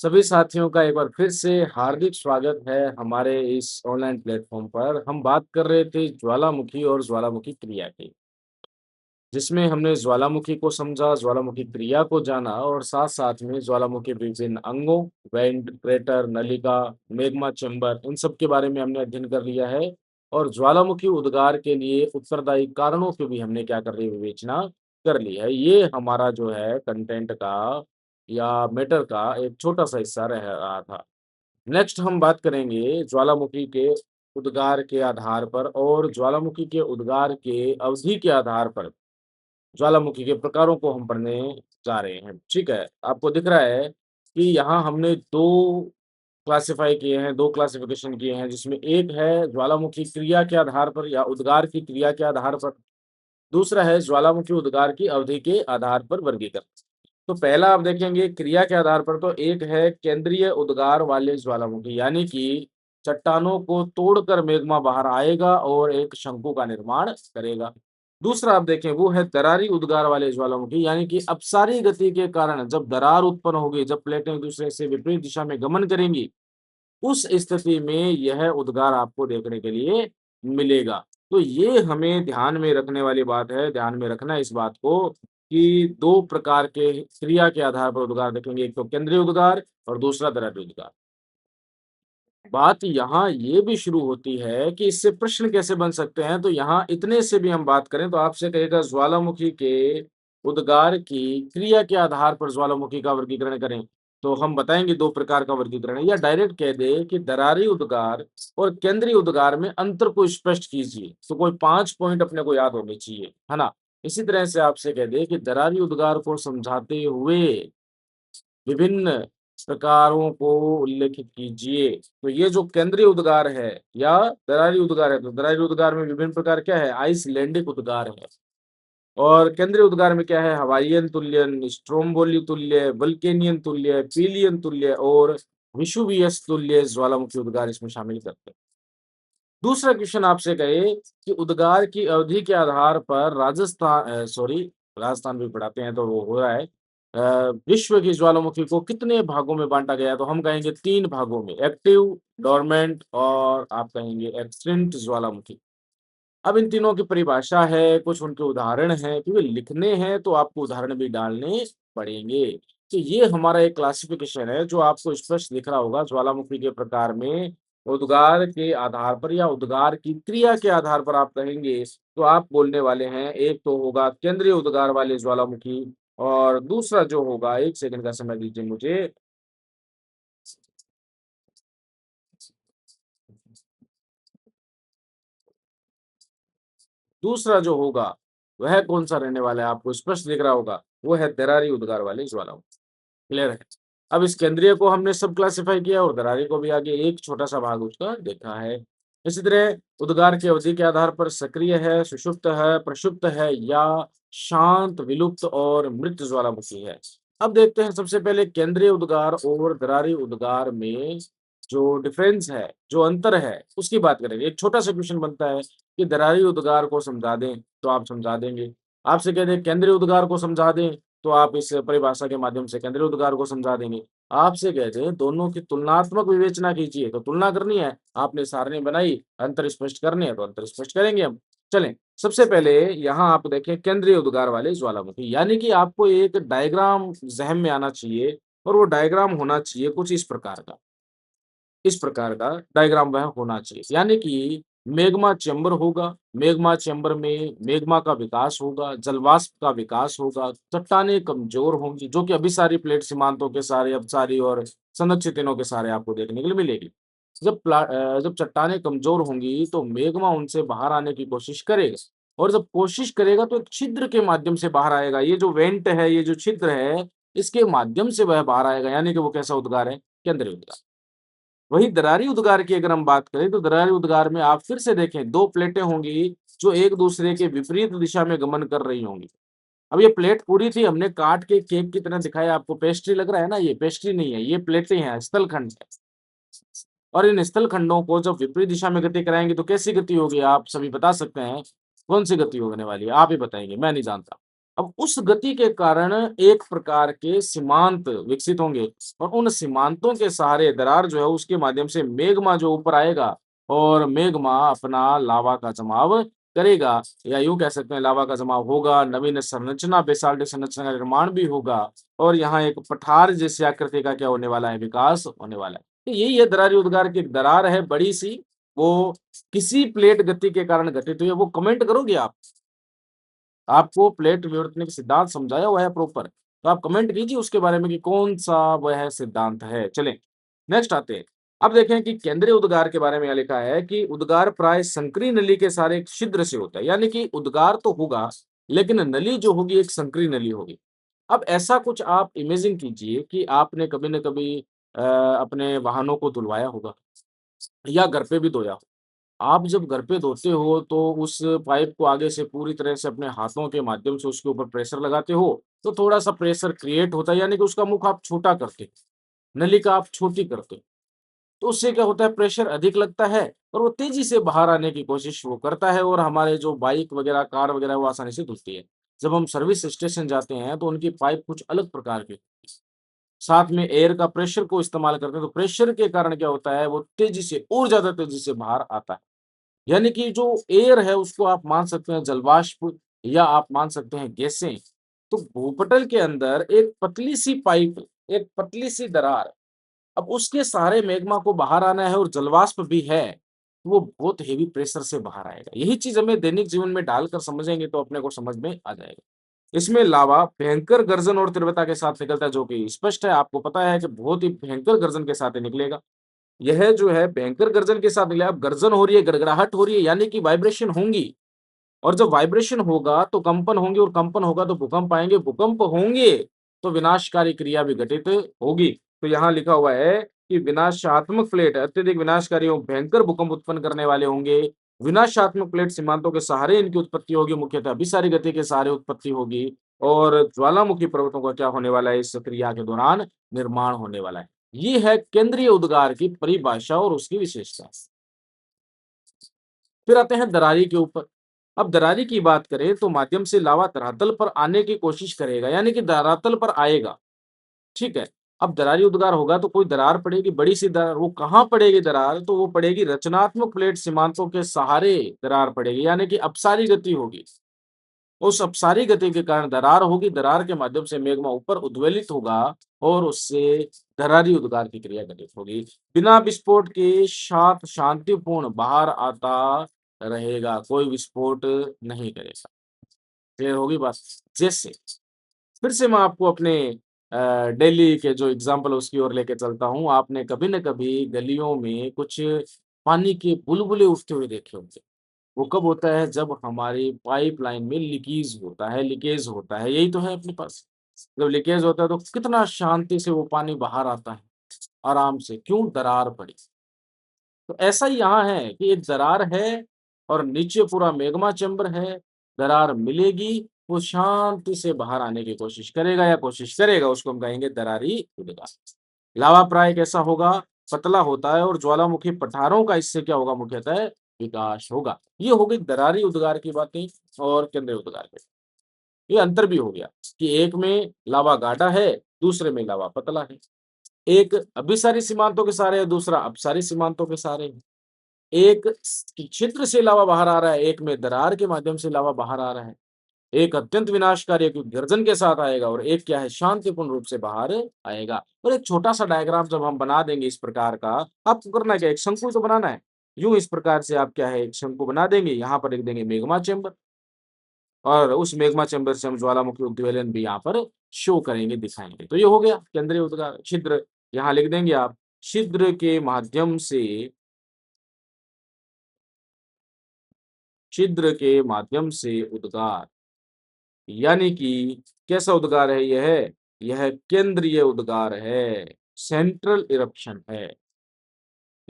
सभी साथियों का एक बार फिर से हार्दिक स्वागत है हमारे इस ऑनलाइन प्लेटफॉर्म पर। हम बात कर रहे थे ज्वालामुखी और ज्वालामुखी क्रिया की, जिसमें हमने ज्वालामुखी को समझा, ज्वालामुखी क्रिया को जाना और साथ-साथ में ज्वालामुखी के विभिन्न अंगों, वेंट, क्रेटर, नलिका, मैग्मा चैम्बर इन सब के बारे में हमने अध्ययन कर लिया है और ज्वालामुखी उद्गार के लिए उत्तरदायी कारणों की भी हमने क्या कर ली विवेचना कर ली है। ये हमारा जो है कंटेंट का या मैटर का एक छोटा-सा हिस्सा रह रहा था। नेक्स्ट हम बात करेंगे ज्वालामुखी के उद्गार के आधार पर और ज्वालामुखी के उद्गार के अवधि के आधार पर ज्वालामुखी के प्रकारों को हम पढ़ने जा रहे हैं, ठीक है? आपको दिख रहा है कि यहाँ हमने 2 क्लासिफ़ाई किए हैं, 2 क्लासिफ़िकेशन किए हैं, जिसमें एक है ज्वालामुखी क्रिया के आधार पर या उद्गार की क्रिया के आधार पर, दूसरा है ज्वालामुखी उद्गार की अवधि के आधार पर वर्गीकरण। तो पहला आप देखेंगे क्रिया के आधार पर तो एक है केंद्रीय उद्गार वाले ज्वालामुखी, यानी कि चट्टानों को तोड़कर मैग्मा बाहर आएगा और एक शंकु का निर्माण करेगा। दूसरा आप देखें वो है दरारी उद्गार वाले ज्वालामुखी, यानी कि अपसारी गति के कारण जब दरार उत्पन्न होगी, जब प्लेटें एक दूसरे से विपरीत दिशा में गमन करेंगी, उस स्थिति में यह उद्गार आपको देखने के लिए मिलेगा। तो ये हमें ध्यान में रखने वाली बात है, ध्यान में रखना है इस बात को कि 2 प्रकार के क्रिया के आधार पर उद्गार देखेंगे, एक तो केंद्रीय उद्गार और दूसरा दरारी उद्गार। बात यहाँ ये भी शुरू होती है कि इससे प्रश्न कैसे बन सकते हैं, तो यहाँ इतने से भी हम बात करें तो आपसे कहेगा ज्वालामुखी के उद्गार की क्रिया के आधार पर ज्वालामुखी का वर्गीकरण करें, तो हम बताएँगे 2 प्रकार का वर्गीकरण है या डायरेक्ट कह दें कि दरारी उद्गार और केंद्रीय उद्गार में अंतर को स्पष्ट कीजिए, तो कोई 5 पॉइंट अपने को याद होने चाहिए, है ना? इसी तरह से आपसे कह दें कि दरारी उद्गार को समझाते हुए विभिन्न प्रकारों को उल्लेखित कीजिए। तो ये जो केंद्रीय उद्गार है या दरारी उद्गार है, तो दरारी उद्गार में विभिन्न प्रकार क्या है? आइसलैंडिक उद्गार है और केंद्रीय उद्गार में क्या है? हवाईयन तुल्यन, स्ट्रोम्बोली तुल्य, वल्केनियन तुल्य, पीलियन तुल्य और विषुवियस तुल्य ज्वालामुखी उद्गार इसमें शामिल करते हैं। दूसरा क्वेश्चन आपसे कहे कि उद्गार की अवधि के आधार पर राजस्थान भी पढ़ाते हैं तो वो हो रहा है। विश्व की ज्वालामुखी को कितने भागों में बाँटा गया है? तो हम कहेंगे 3 भागों में, एक्टिव, डोरमेंट और आप कहेंगे एक्सटिंक्ट ज्वालामुखी। अब इन तीनों की परिभाषा है, कुछ उनके उदाहरण हैं, क्योंकि लिखने हैं तो आपको उदाहरण भी डालने पड़ेंगे। तो ये हमारा एक क्लासिफ़िकेशन है जो आपको स्पष्ट दिख रहा होगा ज्वालामुखी के प्रकार में उद्गार के आधार पर या उद्गार की क्रिया के आधार पर आप कहेंगे, तो आप बोलने वाले हैं, एक तो होगा केंद्रीय उद्गार वाले ज्वालामुखी और दूसरा जो होगा 1 सेकंड का समय दीजिए मुझे। दूसरा जो होगा, वह कौन-सा रहने वाला है आपको स्पष्ट दिख रहा होगा, वो है दरारी उद्गार वाले ज्वालामुखी। क्लियर है? अब इस केंद्रीय को हमने सब क्लासिफाई किया और दरारे को भी आगे एक छोटा-सा भाग उसका देखा है। इसी तरह उद्गार की अवधि के आधार पर सक्रिय है, सुषुप्त है, प्रषुप्त है या शांत, विलुप्त और मृत ज्वालामुखी है। अब देखते हैं सबसे पहले केंद्रीय उद्गार और दरारी उद्गार में जो डिफरेंस है, जो अंतर है, उसकी बात करेंगे। एक छोटा-सा क्वेश्चन बनता है कि दरारी उद्गार को समझा दें, तो आप समझा देंगे। आपसे कह दें केंद्रीय उद्गार को समझा दें, तो आप इस परिभाषा के माध्यम से केंद्रीय उद्गार को समझा देंगे। आपसे कहते हैं दोनों की तुलनात्मक विवेचना कीजिए, तो तुलना करनी है, आपने सारणी बनाई, अंतर स्पष्ट करने हैं, तो अंतर स्पष्ट करेंगे हम। चलें, सबसे पहले यहाँ आप देखें केंद्रीय उद्गार वाले ज्वालामुखी, यानी कि आपको एक डायग्राम ज़हन में आना चाहिए और वो डायग्राम होना चाहिए कुछ इस प्रकार का डायग्राम वह होना चाहिए। यानी कि मैग्मा चैम्बर होगा, मैग्मा चैम्बर में मैग्मा का विकास होगा, जलवाष्प का विकास होगा, चट्टानें कमज़ोर होंगी, जो कि अभिसारी प्लेट सीमांतों के सहारे, अपसारी और संरक्षित इनों के सहारे आपको देखने के लिए मिलेगी। जब चट्टानें कमज़ोर होंगी, तो मैग्मा उनसे बाहर आने की कोशिश करेगा और जब कोशिश करेगा, तो एक छिद्र के माध्यम से बाहर आएगा। ये जो वेंट है, ये जो छिद्र है, इसके माध्यम से वह बाहर आएगा, यानी कि वो कैसा उद्गार है? केंद्रीय उद्गार। वहीं दरारी उद्गार की अगर हम बात करें तो दरारी उद्गार में आप फिर से देखें 2 प्लेटें होंगी जो एक-दूसरे के विपरीत दिशा में गमन कर रही होंगी। अब ये प्लेट पूरी थी हमने काट के केक की तरह दिखाया आपको पेस्ट्री लग रहा है ना ये पेस्ट्री नहीं है, ये प्लेटें हैं, स्थलखंड है। और इन स्थलखंडों को जब विपरीत दिशा में गति कराएँगे तो कैसी गति होगी आप सभी बता सकते हैं? कौन-सी गति होने वाली है? आप ही बताएँगे, मैं नहीं जानता। अब उस गति के कारण एक प्रकार के सीमांत विकसित होंगे और उन सीमांतों के सहारे दरार जो है उसके माध्यम से मेग्मा जो ऊपर आएगा और मेग्मा अपना लावा का जमाव करेगा या यूं कह सकते हैं लावा का जमाव होगा, नवीन संरचना बेसाल्टिक संरचना का निर्माण भी होगा और यहाँ एक पठार जैसी आकृति का क्या होने वाला है, विकास होने वाला है। तो यही है दरारी उद्गार की एक दरार है बड़ी सी, वो किसी प्लेट गति के कारण घटित हुई है। वो कमेंट करोगे आप? आपको प्लेट विवर्तन के सिद्धांत समझाया हुआ है प्रॉपर। तो आप कमेंट कीजिए उसके बारे में कि कौन-सा वह सिद्धांत है। चलें, नेक्स्ट आते हैं। अब देखें कि केंद्रीय उद्गार के बारे में यहाँ लिखा है कि उद्गार प्राय संकरी नली के सारे एक छिद्र से होता है। यानी कि उद्गार तो होगा, लेकिन नली जो होगी एक संकरी नली होगी। अब ऐसा कुछ आप इमेजिन कीजिए कि आपने कभी न कभी अपने वाहनों को धुलवाया होगा या घर पे भी धोया हो। आप जब घर पे धोते हो तो उस पाइप को आगे से पूरी तरह से अपने हाथों के माध्यम से उसके ऊपर प्रेशर लगाते हो, तो थोड़ा-सा प्रेशर क्रिएट होता है यानी कि उसका मुख आप छोटा करते हो, नलिका आप छोटी करते हो। तो उससे क्या होता है प्रेशर अधिक लगता है और वो तेज़ी से बाहर आने की कोशिश वो करता है और हमारे जो बाइक वगैरह, कार वगैरह वो आसानी से धुलती है। जब हम सर्विस स्टेशन जाते हैं तो उनकी पाइप कुछ अलग प्रकार की होती है। साथ में एयर का प्रेशर को इस्तेमाल करते हैं, तो प्रेशर के कारण क्या होता है वो तेज़ी से और ज़्यादा तेज़ी से बाहर आता है। यानी कि जो एयर है उसको आप मान सकते हैं जलवाष्प या आप मान सकते हैं गैसें। तो भूपटल के अंदर एक पतली-सी पाइप, एक पतली-सी दरार, अब उसके सहारे मैग्मा को बाहर आना है और जलवाष्प भी है, तो वो बहुत हेवी प्रेशर से बाहर आएगा। यही चीज़ हमें दैनिक जीवन में डालकर समझेंगे तो अपने को समझ में आ जाएगा। इसमें लावा भयंकर गर्जन और तीव्रता के साथ निकलता है जो कि स्पष्ट है, आपको पता है कि बहुत ही भयंकर गर्जन के साथ ये निकलेगा। यह जो है भयंकर गर्जन के साथ निकलेगा, अब गर्जन हो रही है, गड़गड़ाहट हो रही है यानी कि वाइब्रेशन होंगी और जब वाइब्रेशन होगा तो कंपन होंगे और कंपन होगा तो भूकंप आएँगे, भूकंप होंगे तो विनाशकारी क्रिया भी घटित होगी। तो यहाँ लिखा हुआ है कि विनाशात्मक प्लेट अत्यधिक विनाशकारी एवं भयंकर भूकंप उत्पन्न करने वाले होंगे। विनाशात्मक प्लेट सीमांतों के सहारे इनकी उत्पत्ति होगी, मुख्यतः अभिसारी गति के सहारे उत्पत्ति होगी और ज्वालामुखी पर्वतों का क्या होने वाला है इस क्रिया के दौरान निर्माण होने वाला है। ये है केंद्रीय उद्गार की परिभाषा और उसकी विशेषता। फिर आते हैं दरारी के ऊपर। अब दरारी की बात करें तो माध्यम से लावा धरातल पर आने की कोशिश करेगा, यानी कि धरातल पर आएगा, ठीक है? अब दरारी उद्गार होगा तो कोई दरार पड़ेगी, बड़ी-सी दरार, वो कहाँ पड़ेगी दरार? तो वो पड़ेगी रचनात्मक प्लेट सीमांतों के सहारे दरार पड़ेगी, यानी कि अपसारी गति होगी। उस अपसारी गति के कारण दरार होगी, दरार के माध्यम से मेग्मा ऊपर उद्वेलित होगा और उससे दरारी उद्गार की क्रिया घटित होगी। बिना विस्फोट के साथ शांतिपूर्ण बाहर आता रहेगा, कोई विस्फोट नहीं करेगा। क्लियर होगी बात? जैसे फिर से मैं आपको अपने डेली के जो एग्ज़ाम्पल है उसकी ओर लेके चलता हूँ। आपने कभी न कभी गलियों में कुछ पानी के बुलबुले उठते हुए देखे होंगे। वो कब होता है जब हमारी पाइपलाइन में लीकेज होता है, यही तो है अपने पास। जब लीकेज होता है तो कितना शांति से वो पानी बाहर आता है, आराम से, क्यों? दरार पड़ी। तो ऐसा ही यहाँ है कि एक दरार है और नीचे पूरा मैग्मा चैम्बर है, दरार मिलेगी, वो शांति से बाहर आने की कोशिश करेगा, उसको हम कहेंगे दरारी उद्गार। लावा प्राय कैसा होगा? पतला होता है और ज्वालामुखी पठारों का इससे क्या होगा मुख्यतः विकास होगा। ये हो गई दरारी उद्गार की बातें और केंद्रीय उद्गार की। ये अंतर भी हो गया कि एक में लावा गाढ़ा है, दूसरे में लावा पतला है। एक अभिसारी सीमांतों के सहारे है, दूसरा अपसारी सीमांतों के सहारे है। एक छिद्र से लावा बाहर आ रहा है, एक में दरार के माध्यम से लावा बाहर आ रहा है। एक अत्यंत विनाशकारी एक गर्जन के साथ आएगा और एक क्या है शांतिपूर्ण रूप से बाहर आएगा। और एक छोटा-सा डायग्राम जब हम बना देंगे इस प्रकार का, आपको करना क्या है, एक शंकु तो बनाना है। यूँ इस प्रकार से आप क्या है एक शंकु बना देंगे, यहाँ पर लिख देंगे मैग्मा चैम्बर और उस मैग्मा चैम्बर से हम ज्वालामुखी उद्वेलन भी यहाँ पर शो करेंगे, दिखाएँगे। तो ये हो गया केंद्रीय उद्गार छिद्र, यहाँ लिख देंगे आप, छिद्र के माध्यम से उद्गार। यानी कि कैसा उद्गार है यह? यह केंद्रीय उद्गार है, सेंट्रल इरप्शन है।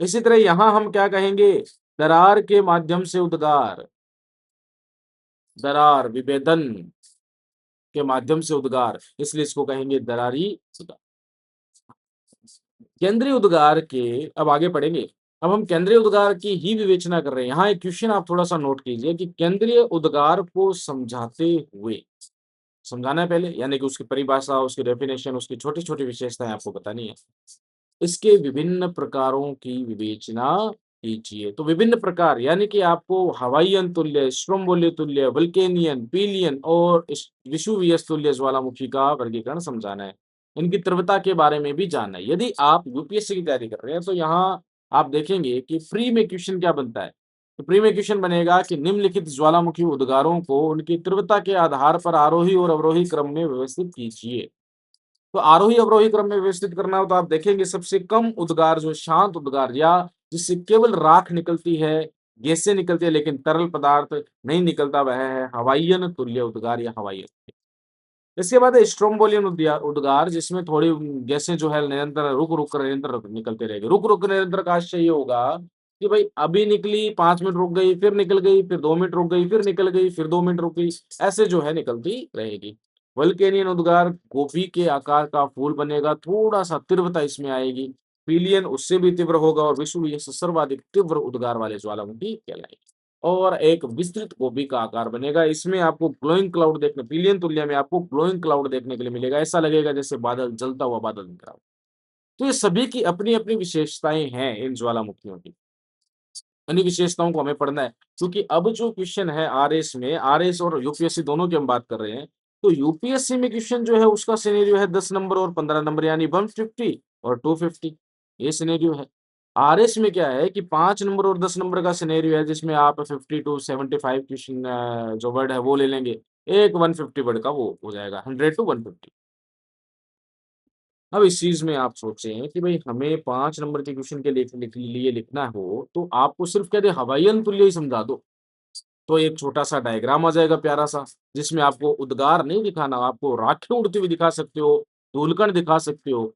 इसी तरह यहाँ हम क्या कहेंगे? दरार के माध्यम से उद्गार, दरार विभेदन के माध्यम से उद्गार, इसलिए इसको कहेंगे दरारी उद्गार। केंद्रीय उद्गार के अब आगे पढ़ेंगे। अब हम केंद्रीय उद्गार की ही विवेचना कर रहे हैं। यहाँ एक क्वेश्चन आप थोड़ा-सा नोट कीजिए कि केंद्रीय उद्गार को समझाते हुए समझाना है पहले, यानी कि उसकी परिभाषा, उसकी डेफिनेशन, उसकी छोटी-छोटी विशेषताएँ आपको बतानी है। इसके विभिन्न प्रकारों की विवेचना कीजिए। तो विभिन्न प्रकार यानी कि आपको हवाईयन तुल्य, स्ट्रोम्बोली तुल्य, वल्केनियन, पीलियन और विषुवियस तुल्य ज्वालामुखी का वर्गीकरण समझाना है। इनकी तीव्रता के बारे में भी जानना है। यदि आप यूपीएससी की तैयारी कर रहे हैं, तो यहाँ आप देखेंगे कि प्री में क्वेश्चन क्या बनता है। तो प्री में क्वेश्चन बनेगा कि निम्नलिखित ज्वालामुखी उद्गारों को उनकी तीव्रता के आधार पर आरोही और अवरोही क्रम में व्यवस्थित कीजिए। तो आरोही-अवरोही क्रम में व्यवस्थित करना हो तो आप देखेंगे सबसे कम उद्गार जो शांत उद्गार या जिससे केवल राख निकलती है, गैसें निकलती है लेकिन तरल पदार्थ नहीं निकलता वह है हवाईयन तुल्य उद्गार या हवाईयन। इसके बाद है स्ट्रोम्बोलियन उद्गार जिसमें थोड़ी गैसें जो है निरंतर रुक-रुक कर निरंतर निकलते रहेगी। रुक-रुक निरंतर का आशय ये होगा कि भई अभी निकली 5 मिनट रुक गई, फिर निकल गई, फिर 2 मिनट रुक गई, फिर निकल गई, फिर 2 मिनट रुक गई, ऐसे जो है निकलती रहेगी। वल्केनियन उद्गार गोभी के आकार का फूल बनेगा, थोड़ा-सा तीव्रता इसमें आएगी। पिलियन उससे भी तीव्र होगा और विषुवीय सर्वाधिक तीव्र उद्गार वाले ज्वालामुखी कहलाएगी। और एक विस्तृत गोभी का आकार बनेगा। इसमें आपको ग्लोइंग क्लाउड देखने पिलियन तुल्य में आपको ग्लोइंग क्लाउड देखने के लिए मिलेगा। ऐसा लगेगा जैसे बादल जलता हुआ बादल दिख रहा हो। तो ये सभी की अपनी-अपनी विशेषताएँ हैं इन ज्वालामुखियों की। इन्हीं विशेषताओं को हमें पढ़ना है क्योंकि अब जो क्वेश्चन है आरएस और यूपीएससी दोनों की हम बात कर रहे हैं। तो यूपीएससी में क्वेश्चन जो है उसका सिनेरियो है 10 नंबर और 15 नंबर यानी 150 और 250 ये सिनेरियो है। आरएस में क्या है कि 5 नंबर और 10 नंबर का सिनेरियो है जिसमें आप 50 टू 75 क्वेश्चन जो वर्ड है वो ले लेंगे। एक 150 वर्ड का वो हो जाएगा 100 टू 150। अब इस चीज़ में आप सोचें कि भई हमें 5 नंबर के क्वेश्चन के लिए लिखना हो, तो आपको सिर्फ़ कह दें हवाईयन तुल्य ही समझा दो, तो एक छोटा-सा डायग्राम आ जाएगा प्यारा-सा, जिसमें आपको उद्गार नहीं दिखाना, आपको राखें उड़ती हुई दिखा सकते हो, धूलकण दिखा सकते हो।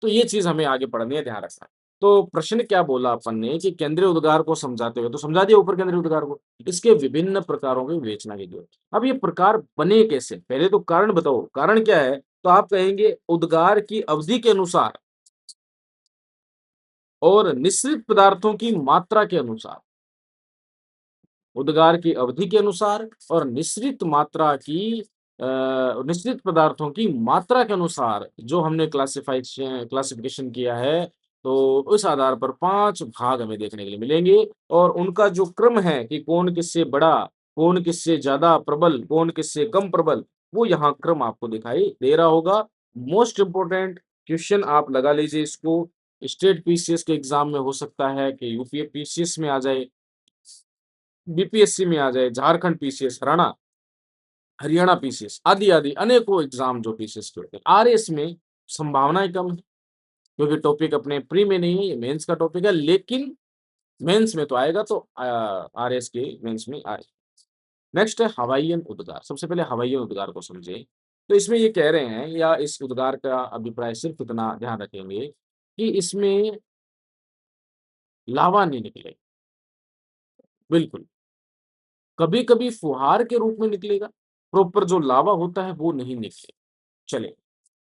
तो ये चीज़ हमें आगे पढ़नी है, ध्यान रखना है। तो प्रश्न क्या बोला अपन ने कि केंद्रीय उद्गार को समझाते हुए, तो समझा दिया ऊपर केंद्रीय उद्गार को। इसके विभिन्न प्रकारों की विवेचना कीजिए। अब ये प्रकार बने कैसे? पहले तो कारण बताओ, कारण क्या है? तो आप कहेंगे उद्गार की अवधि के अनुसार और निश्चित पदार्थों की मात्रा के अनुसार। उद्गार की अवधि के अनुसार और निश्चित पदार्थों की मात्रा के अनुसार जो हमने क्लासिफिकेशन किया है, तो उस आधार पर 5 भाग हमें देखने के लिए मिलेंगे और उनका जो क्रम है कि कौन किससे बड़ा, कौन किससे ज़्यादा प्रबल, कौन किससे कम प्रबल, वो यहाँ क्रम आपको दिखाई दे रहा होगा। मोस्ट इम्पोर्टेंट क्वेश्चन आप लगा लीजिए इसको, स्टेट पीसीएस के एग्ज़ाम में हो सकता है कि यूपी पीसीएस में आ जाए, बीपीएससी में आ जाए, झारखंड पीसीएस, हरियाणा पीसीएस आदि-आदि अनेकों एग्ज़ाम जो पीसीएस के होते हैं। आरएस में संभावनाएँ कम है, क्योंकि टॉपिक अपने प्री में नहीं है, ये मेंस का टॉपिक है, लेकिन मेंस में तो आएगा तो आरएस के मेंस में आए। नेक्स्ट है हवाईयन उद्गार। सबसे पहले हवाईयन उद्गार को समझें। तो इसमें ये कह रहे हैं या इस उद्गार का अभिप्राय सिर्फ इतना ध्यान रखेंगे कि इसमें लावा नहीं निकलेगा, बिल्कुल। कभी-कभी फुहार के रूप में निकलेगा, प्रॉपर जो लावा होता है वो नहीं निकलेगा। चलिए,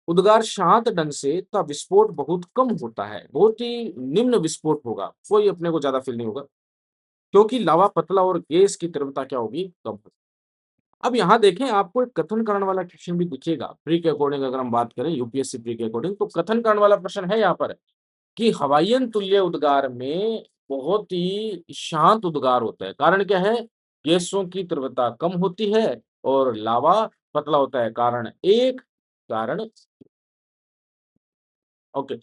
उद्गार शांत ढंग से का विस्फोट बहुत कम होता है, बहुत ही निम्न विस्फोट होगा, कोई अपने को ज़्यादा फ़ील नहीं होगा, क्योंकि लावा पतला और गैस की तीव्रता क्या होगी, कम होगी। अब यहाँ देखें आपको एक कथन करण वाला क्वेश्चन भी दिखेगा, प्री के अकॉर्डिंग अगर हम बात करें यूपीएससी प्री के अकॉर्डिंग तो कथन करण वाला प्रश्न है यहाँ पर कि हवाईयन तुल्य उद्गार में बहुत ही शांत उद्गार होता है। कारण क्या है? गैसों की तीव्रता कम होती है और लावा पतला होता है। कारण ओके।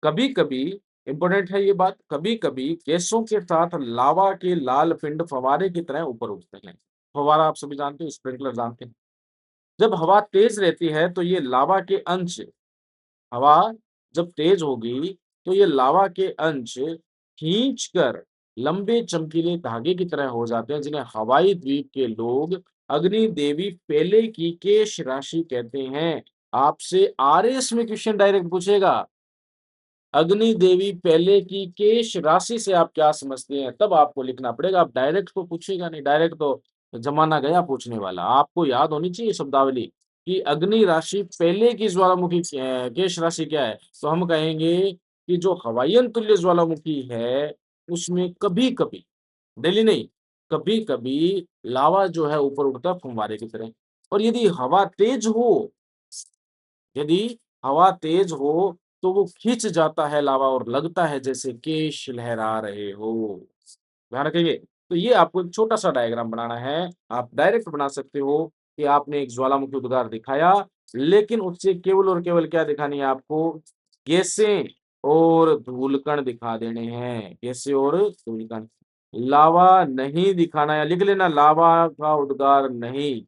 कभी-कभी इम्पोर्टेंट है ये बात, कभी-कभी गैसों के साथ लावा के लाल पिंड फव्वारे की तरह ऊपर उठते हैं। फव्वारा आप सभी जानते हैं, स्प्रिंकलर जानते हैं। जब हवा तेज रहती है तो ये लावा के अंश हवा जब तेज होगी तो ये लावा के अंश खींचकर लंबे चमकीले धागे की तरह हो जाते हैं जिन्हें हवाई द्वीप के लोग अग्नि देवी पेले की केश राशि कहते हैं। आपसे आरएस में क्वेश्चन डायरेक्ट पूछेगा अग्नि देवी पेले की केश राशि से आप क्या समझते हैं? तब आपको लिखना पड़ेगा। अब डायरेक्ट तो पूछेगा नहीं, डायरेक्ट तो ज़माना गया पूछने वाला। आपको याद होनी चाहिए शब्दावली कि अग्नि राशि पेले की ज्वालामुखी केश राशि क्या है? तो हम कहेंगे कि जो हवाईयन तुल्य ज्वालामुखी है, उसमें कभी-कभी, डेली नहीं, कभी-कभी लावा जो है ऊपर उठता है फुव्वारे की तरह। और यदि हवा तेज हो तो वो खिंच जाता है लावा और लगता है जैसे केश लहरा रहे हो। ध्यान रखेंगे। तो ये आपको एक छोटा-सा डायग्राम बनाना है। आप डायरेक्ट बना सकते हो कि आपने एक ज्वालामुखी उद्गार दिखाया, लेकिन उससे केवल और केवल क्या दिखानी है आपको? गैसें और धूलकण दिखा देने हैं। गैसें और धूलकण। लावा नहीं दिखाना है, लिख लेना लावा का उद्गार नहीं।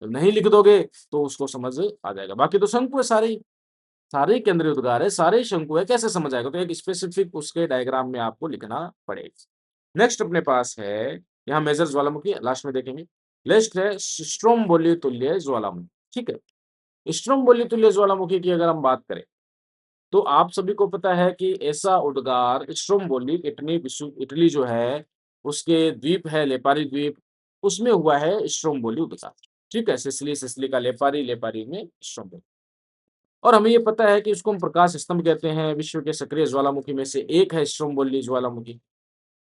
नहीं लिख दोगे तो उसको समझ आ जाएगा। बाकी तो शंकु है सारे ही। सारे ही केंद्रीय उद्गार है, सारे ही शंकु है, कैसे समझ आएगा? तो एक स्पेसिफिक उसके डायग्राम में आपको लिखना पड़ेगा। नेक्स्ट अपने पास है, यहाँ मेजर ज्वालामुखी लास्ट में देखेंगे। नेक्स्ट है स्ट्रोम्बोली तुल्य ज्वालामुखी, ठीक है? स्ट्रोम्बोली तुल्य ज्वालामुखी की अगर हम बात करें, तो आप सभी को पता है कि ऐसा उद्गार स्ट्रोम्बोली इटली जो है, उसके द्वीप है लेपारी द्वीप, उसमें हुआ है स्ट्रोम्बोली उद्गार, ठीक है? सिसिली का लेपारी, लेपारी में स्ट्रोम्बोली। और हमें ये पता है कि उसको हम प्रकाश स्तंभ कहते हैं, विश्व के सक्रिय ज्वालामुखी में से एक है स्ट्रोम्बोली ज्वालामुखी।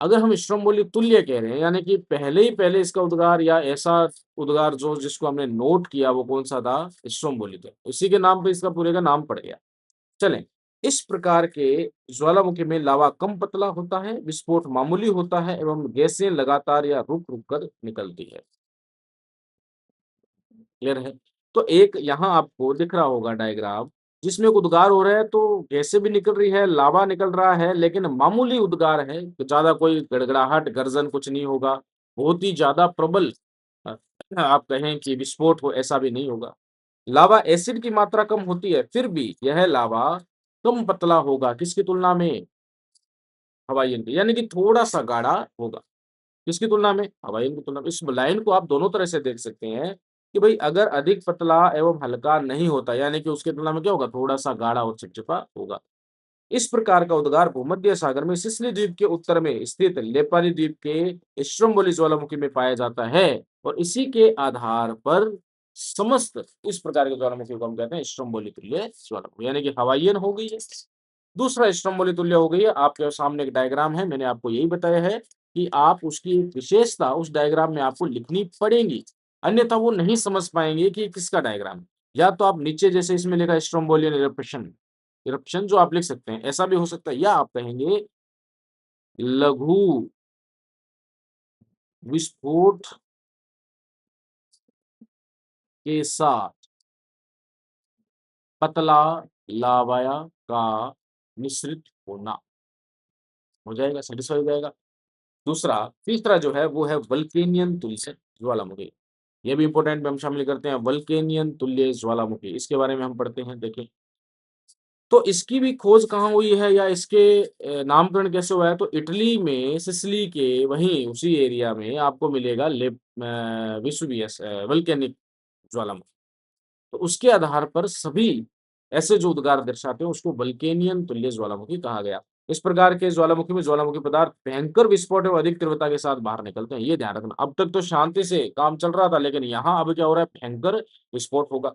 अगर हम स्ट्रोम्बोली तुल्य कह रहे हैं, यानी कि पहले ही पहले इसका उद्गार या ऐसा उद्गार जो जिसको हमने नोट किया वो कौन-सा था? स्ट्रोम्बोली था। उसी के नाम पे इसका पूरे का नाम पड़ गया। चलें, इस प्रकार के ज्वालामुखी में लावा कम पतला होता है, विस्फोट मामूली होता है एवं गैसें लगातार या रुक-रुक कर निकलती है। क्लियर है? तो एक यहाँ आपको दिख रहा होगा डायग्राम, जिसमें एक उद्गार हो रहा है तो गैसें भी निकल रही है, लावा निकल रहा है, लेकिन मामूली उद्गार है, तो ज़्यादा कोई गड़गड़ाहट, गर्जन कुछ नहीं होगा। बहुत ही ज़्यादा प्रबल अ, आप कहें कि विस्फोट हो, ऐसा भी नहीं होगा। लावा एसिड की मात्रा कम होती है, फिर भी यह लावा कम पतला होगा, किसकी तुलना में? हवाईयन की, यानी कि थोड़ा-सा गाढ़ा होगा। किसकी तुलना में? हवाईयन की तुलना में। इस लाइन को आप दोनों तरह से देख सकते हैं कि भई अगर अधिक पतला एवं हल्का नहीं होता, यानी कि उसकी तुलना में क्या होगा? थोड़ा-सा गाढ़ा और चिपचिपा होगा। इस प्रकार का उद्गार भूमध्य सागर में सिसिली द्वीप के उत्तर में स्थित लेपारी द्वीप के स्ट्रोम्बोली ज्वालामुखी में पाया जाता है और इसी के आधार पर समस्त इस प्रकार के ज्वालामुखी को हम कहते हैं स्ट्रोम्बोली तुल्य ज्वालामुखी, यानी कि हवाईयन हो गई है। दूसरा स्ट्रोम्बोली तुल्य हो गई है। आपके सामने एक डायग्राम है, मैंने आपको यही बताया है कि आप उसकी विशेषता उस डायग्राम में आपको लिखनी पड़ेगी, अन्यथा वो नहीं समझ पाएँगे कि ये किसका डायग्राम है। या तो आप नीचे जैसे इसमें लिखा है स्ट्रोम्बोलियन इरप्शन, इरप्शन जो आप लिख सकते हैं, ऐसा भी हो सकता है या आप कहेंगे लघु विस्फोट के साथ पतला लावा का मिश्रित होना, हो जाएगा, सैटिस्फाई हो जाएगा। तीसरा जो है वो है वल्केनियन तुल्य ज्वालामुखी। ये भी इम्पोर्टेंट में हम शामिल करते हैं वल्केनियन तुल्य ज्वालामुखी, इसके बारे में हम पढ़ते हैं, देखिए। तो इसकी भी खोज कहाँ हुई है या इसके नामकरण कैसे हुआ है? तो इटली में सिसिली के वहीं उसी एरिया में आपको मिलेगा वेसुवियस वल्केनिक ज्वालामुखी। तो उसके आधार पर सभी ऐसे जो उद्गार दर्शाते हैं उसको वल्केनियन तुल्य ज्वालामुखी कहा गया। इस प्रकार के ज्वालामुखी में ज्वालामुखी पदार्थ भयंकर विस्फोट एवं अधिक तीव्रता के साथ बाहर निकलते हैं, ये ध्यान रखना। अब तक तो शांति से काम चल रहा था, लेकिन यहाँ अब क्या हो रहा है? भयंकर विस्फोट होगा।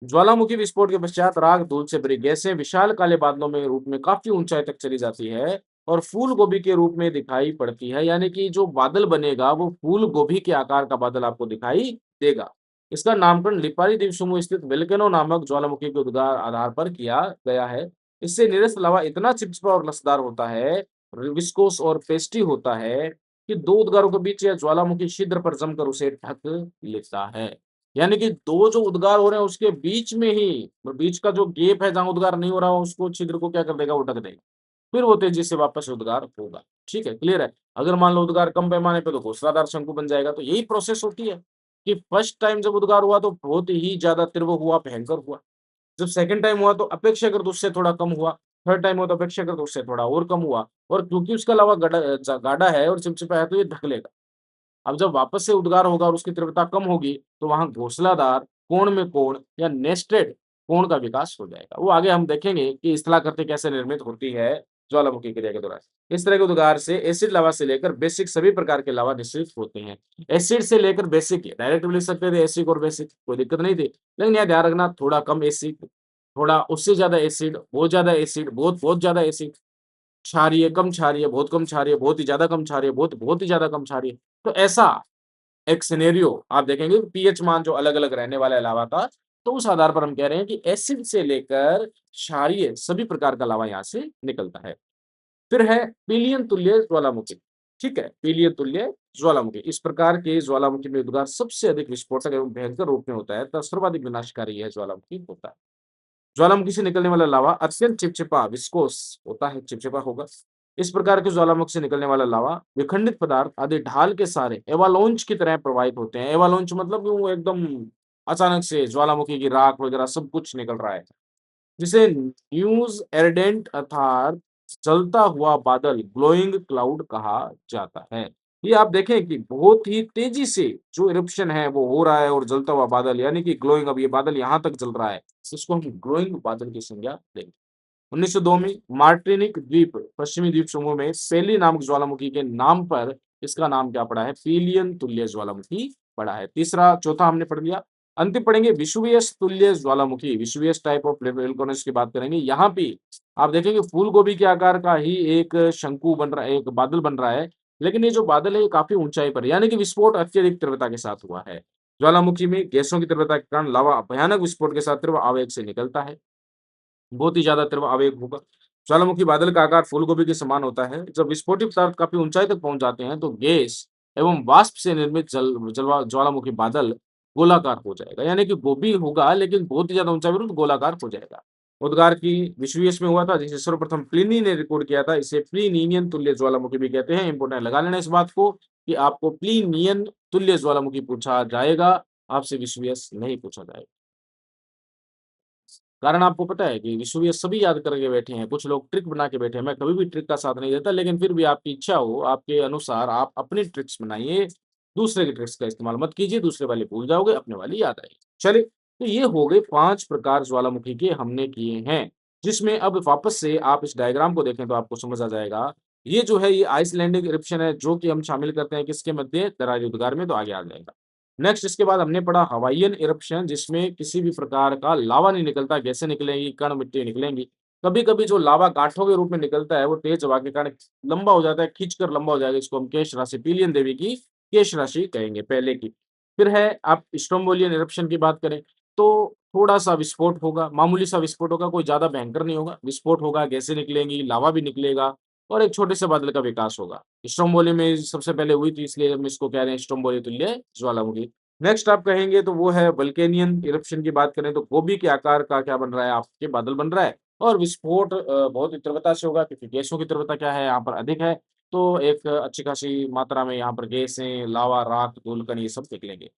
ज्वालामुखी विस्फोट के पश्चात राख धूल से भरी गैसें विशाल काले बादलों में रूप में काफी ऊंचाई तक चली जाती है और फूल गोभी के रूप में दिखाई पड़ती है, यानी कि जो बादल बनेगा वो फूल गोभी के आकार का बादल आपको दिखाई देगा। इसका नामकरण लिपारी द्वीप समूह स्थित वेल्केनो नामक ज्वालामुखी के उद्गार आधार पर किया गया है। इससे निरस्त लावा इतना चिपचिपा और लसदार होता है, विस्कोस और पेस्टी होता है कि दो उद्गारों के बीच यह ज्वालामुखी छिद्र पर जमकर उसे ढक लेता है। यानी कि 2 जो उद्गार हो रहे हैं उसके बीच में ही बीच का जो गैप है जहाँ उद्गार नहीं हो रहा हो उसको छिद्र को क्या कर देगा? वो ढक देगा। फिर वो तेजी से वापस उद्गार होगा। ठीक है, क्लियर है? अगर मान लो उद्गार कम पैमाने पे तो घोंसलादार शंकु बन जाएगा। तो यही प्रोसेस होती है कि फर्स्ट टाइम जब उद्गार हुआ तो बहुत ही ज़्यादा तीव्र हुआ, भयंकर हुआ। जब सेकंड टाइम हुआ तो अपेक्षाकृत उससे थोड़ा कम हुआ। थर्ड टाइम हुआ तो अपेक्षाकृत उससे थोड़ा और कम हुआ और क्योंकि उसका लावा गाढ़ा है और चिपचिपा है तो ये ढक लेगा। अब जब वापस से उद्गार होगा और उसकी तीव्रता कम होगी, तो वहाँ घोंसलादार, कोण में कोण या नेस्टेड कोण का विकास हो जाएगा। वो आगे हम देखेंगे कि स्थलाकृति कैसे निर्मित होती है ज्वालामुखी क्रिया के दौरान। इस तरह के उद्गार से एसिड लावा से लेकर बेसिक सभी प्रकार के लावा निश्चित होते हैं। एसिड से लेकर बेसिक डायरेक्ट भी लिख सकते थे एसिड और बेसिक, कोई दिक्कत नहीं थी। लेकिन यहाँ ध्यान रखना थोड़ा कम एसिड, थोड़ा उससे ज़्यादा एसिड, बहुत ज़्यादा एसिड, बहुत ज़्यादा एसिड, क्षारीय, कम क्षारीय, बहुत कम क्षारीय, बहुत ही ज़्यादा कम क्षारीय, बहुत ही ज़्यादा कम क्षारीय। तो ऐसा एक सिनेरियो आप देखेंगे पीएच मान जो अलग-अलग रहने वाला है लावा का, तो उस आधार पर हम कह रहे हैं कि एसिड से लेकर क्षारीय सभी प्रकार का लावा यहाँ से निकलता है। फिर है पीलियन तुल्य ज्वालामुखी, ठीक है? पीलियन तुल्य ज्वालामुखी। इस प्रकार के ज्वालामुखी में उद्गार सबसे अधिक विस्फोटक एवं भयंकर रूप में होता है, तथा सर्वाधिक विनाशकारी यह ज्वालामुखी होता है। ज्वालामुखी से निकलने वाला लावा अत्यंत चिपचिपा विस्कोस होता है, चिपचिपा होगा। इस प्रकार के ज्वालामुखी से निकलने वाला लावा विखंडित पदार्थ आदि ढाल के सहारे एवालांच की तरह प्रवाहित होते हैं। एवालांच मतलब कि वो एकदम अचानक से ज्वालामुखी की राख वगैरह सब कुछ निकल रहा है। जिसे न्यूज़ एर्डेंट अर्थात जलता हुआ बादल ग्लोइंग क्लाउड कहा जाता है। ये आप देखें कि बहुत ही तेजी से जो इरप्शन है वो हो रहा है और जलता हुआ बादल यानी कि ग्लोइंग अब ये बादल यहाँ तक जल रहा है। इसको हम ग्लोइंग बादल की संज्ञा देंगे। 1902 में मार्टिनिक द्वीप पश्चिमी द्वीप समूह में सेली नामक ज्वालामुखी के नाम पर इसका नाम क्या पड़ा है? पीलियन तुल्य ज्वालामुखी पड़ा है। तीसरा चौथा हमने पढ़ लिया। अंतिम पढ़ेंगे विषुवियस तुल्य ज्वालामुखी, विषुवियस टाइप ऑफ वोल्केनोस की बात करेंगे। यहाँ पे आप देखेंगे फूल गोभी के आकार का ही एक शंकु बन रहा है, एक बादल बन रहा है, लेकिन ये जो बादल है ये काफ़ी ऊँचाई पर है, यानी कि विस्फोट अत्यधिक तीव्रता के साथ हुआ है। ज्वालामुखी में गैसों की तीव्रता के कारण लावा भयानक विस्फोट के साथ तीव्र आवेग से निकलता है। बहुत ही ज़्यादा तीव्र आवेग होगा। ज्वालामुखी बादल का आकार फूलगोभी के समान होता है। जब विस्फोटित पदार्थ काफ़ी ऊँचाई तक पहुँच जाते हैं, तो गैस एवं वाष्प से निर्मित ज्वालामुखी बादल गोलाकार हो जाएगा। यानी कि गोभी होगा, लेकिन बहुत ही ज़्यादा ऊँचाई पर तो गोलाकार हो जाएगा। उद्गार की विश्वविश में हुआ था, जिसे सर्वप्रथम प्लिनी ने रिकॉर्ड किया था। इसे प्लीनियन तुल्य ज्वालामुखी भी कहते हैं। इम्पोर्टेंट लगा लेना इस बात को कि आपको प्लीनियन तुल्य ज्वालामुखी पूछा जाएगा, आपसे विश्वविश नहीं पूछा जाएगा। कारण आपको पता है कि विषुवत सभी याद करके बैठे हैं, कुछ लोग ट्रिक बना के बैठे हैं। मैं कभी भी ट्रिक का साथ नहीं देता, लेकिन फिर भी आपकी इच्छा हो, आपके अनुसार आप अपनी ट्रिक्स बनाइए, दूसरे की ट्रिक्स का इस्तेमाल मत कीजिए, दूसरे वाली भूल जाओगे, अपने वाली याद आएगी। चलिए, तो ये हो गए 5 प्रकार ज्वालामुखी के हमने किए हैं, जिसमें अब वापस से आप इस डायग्राम को देखें तो आपको समझ आ जाएगा। ये जो है ये आइसलैंडिक इरप्शन है, जो कि हम शामिल करते हैं किसके मध्य? दरारी उद्गार में, तो आगे आ जाएगा। नेक्स्ट इसके बाद हमने पढ़ा हवाईयन इरप्शन जिसमें किसी भी प्रकार का लावा नहीं निकलता, गैसें निकलेंगी, कण मिट्टी निकलेंगी। कभी-कभी जो लावा गाँठों के रूप में निकलता है, वो तेज हवा के कारण लंबा हो जाता है, खींचकर लंबा हो जाएगा। इसको हम केश राशि पीलियन देवी की केश राशि कहेंगे पहले की। फिर है आप स्ट्रोम्बोलियन इरप्शन की बात करें, तो थोड़ा-सा विस्फोट होगा, मामूली सा विस्फोट होगा, कोई ज़्यादा भयंकर नहीं होगा। विस्फोट होगा, गैसें निकलेंगी, लावा भी निकलेगा और एक छोटे से बादल का विकास होगा। स्ट्रोम्बोली में सबसे पहले हुई थी, इसलिए हम इसको कह रहे हैं स्ट्रोम्बोली तुल्य ज्वालामुखी। नेक्स्ट आप कहेंगे तो वो है वल्केनियन इरप्शन की बात करें तो गोभी के आकार का क्या बन रहा है आपके बादल बन रहा है और विस्फोट बहुत ही तीव्रता से होगा क्योंकि गैसों की तीव्रता क्या है यहाँ पर अधिक है। तो एक अच्छी खासी मात्रा में यहाँ पर गैसें, लावा, राख, धूलकण ये सब निकलेंगे।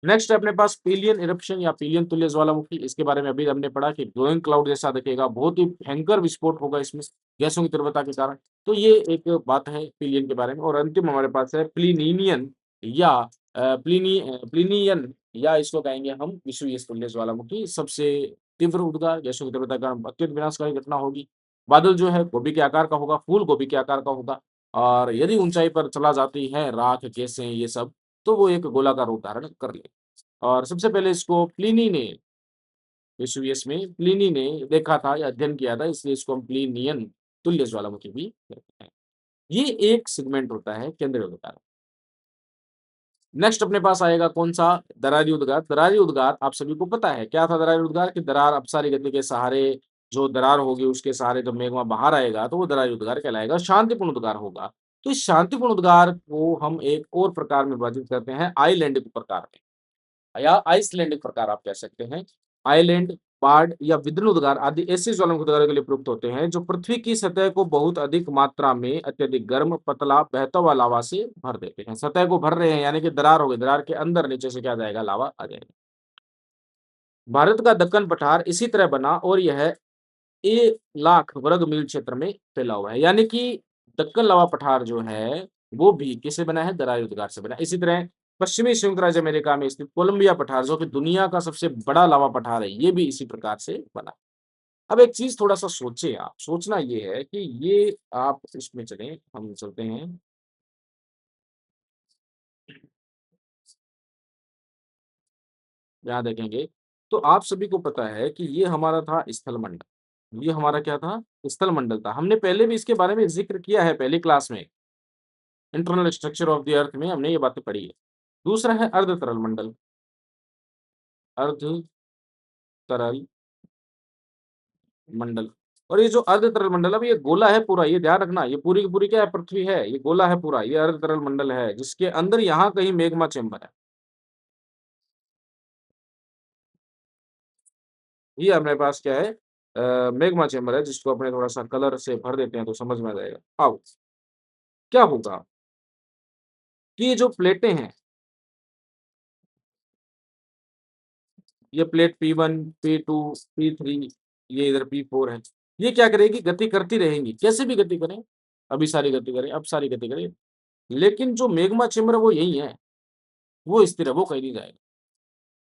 नेक्स्ट है अपने पास पीलियन इरप्शन या पीलियन तुल्य ज्वालामुखी। इसके बारे में अभी हमने पढ़ा कि ग्लोइंग क्लाउड जैसा दिखेगा, बहुत ही भयंकर विस्फोट होगा इसमें गैसों की तीव्रता के कारण। तो ये एक बात है पीलियन के बारे में और अंतिम हमारे पास है प्लिनियन या प्लिनियन या इसको कहेंगे हम विषुवीय तुल्य ज्वालामुखी। सबसे तीव्र उद्गार गैसों की तीव्रता के कारण अत्यंत विनाशकारी घटना होगी। बादल जो है गोभी के आकार का होगा, फूल गोभी के आकार का होगा और यदि ऊंचाई पर चला जाती है राख, गैसें ये सब तो वो एक गोलाकार रूप धारण कर ले। और सबसे पहले इसको प्लिनी ने वेसुवियस में प्लिनी ने देखा था या अध्ययन किया था, इसलिए इसको हम प्लिनियन तुल्य ज्वालामुखी भी कहते हैं। ये एक सेगमेंट होता है केंद्रीय उद्गार। नेक्स्ट अपने पास आएगा कौन-सा? दरारी उद्गार। दरारी उद्गार आप सभी को पता है, क्या था दरारी उद्गार? कि दरार अपसारी गति के सहारे जो दरार होगी उसके सहारे जब मेघमा बाहर आएगा तो वो दरारी उद्गार कहलाएगा, शांतिपूर्ण उद्गार होगा। तो इस शांतिपूर्ण उद्गार को हम एक और प्रकार में विभाजित करते हैं आइलैंडिक प्रकार में। या आइसलैंडिक प्रकार आप कह सकते हैं। आइलैंड, बार्ड या विद्युत आदि ऐसे ज्वालामुखी उद्गारों के लिए प्रयुक्त होते हैं जो पृथ्वी की सतह को बहुत अधिक मात्रा में अत्यधिक गर्म, पतला, बहता हुआ लावा से भर देते हैं। सतह को भर रहे हैं यानी कि दरार हो गई, दरार के अंदर नीचे से क्या आ जाएगा? लावा आ जाएगा। भारत का दक्कन पठार इसी तरह बना और यह 1 लाख वर्ग मील क्षेत्र में फैला हुआ है। यानी कि दक्कन लावा पठार जो है, वो भी किससे बना है? दरारी उद्गार से बना है। इसी तरह पश्चिमी संयुक्त राज्य अमेरिका में स्थित कोलंबिया पठार जो कि दुनिया का सबसे बड़ा लावा पठार है, ये भी इसी प्रकार से बना। अब एक चीज़ थोड़ा-सा सोचिए आप, सोचना ये है कि ये आप इसमें चलें, हम चलते हैं, यहाँ देखेंगे, तो आप सभी को पता है कि ये हमारा था स्थलमंडल। ये हमारा क्या था? स्थलमंडल था। हमने पहले भी इसके बारे में ज़िक्र किया है पहली क्लास में। Internal structure of the earth में हमने ये बातें पढ़ी है। दूसरा है अर्ध तरल मंडल, अर्ध तरल मंडल। और ये जो अर्ध तरल मंडल, अब ये गोला है पूरा, ये ध्यान रखना, ये पूरी की पूरी क्या है, पृथ्वी है, ये गोला है पूरा, ये अर्ध तरल मंडल है, जिसके अंदर यहाँ कहीं मैग्मा चेंबर है। ये हमारे पास क्या है, मैग्मा चेंबर है, जिसको अपने थोड़ा-सा कलर से भर देते हैं तो समझ में आ जाएगा। अब क्या होगा कि ये जो प्लेटें हैं, ये प्लेट P1, P2, P3, ये इधर P4 है। ये क्या करेगी, गति करती रहेंगी, कैसे भी गति करें, अभी सारी गति करें, अब सारी गति करें, लेकिन जो मैग्मा चेंबर है वो यही है, वो स्थिर है, वो कहीं नहीं जाएगा।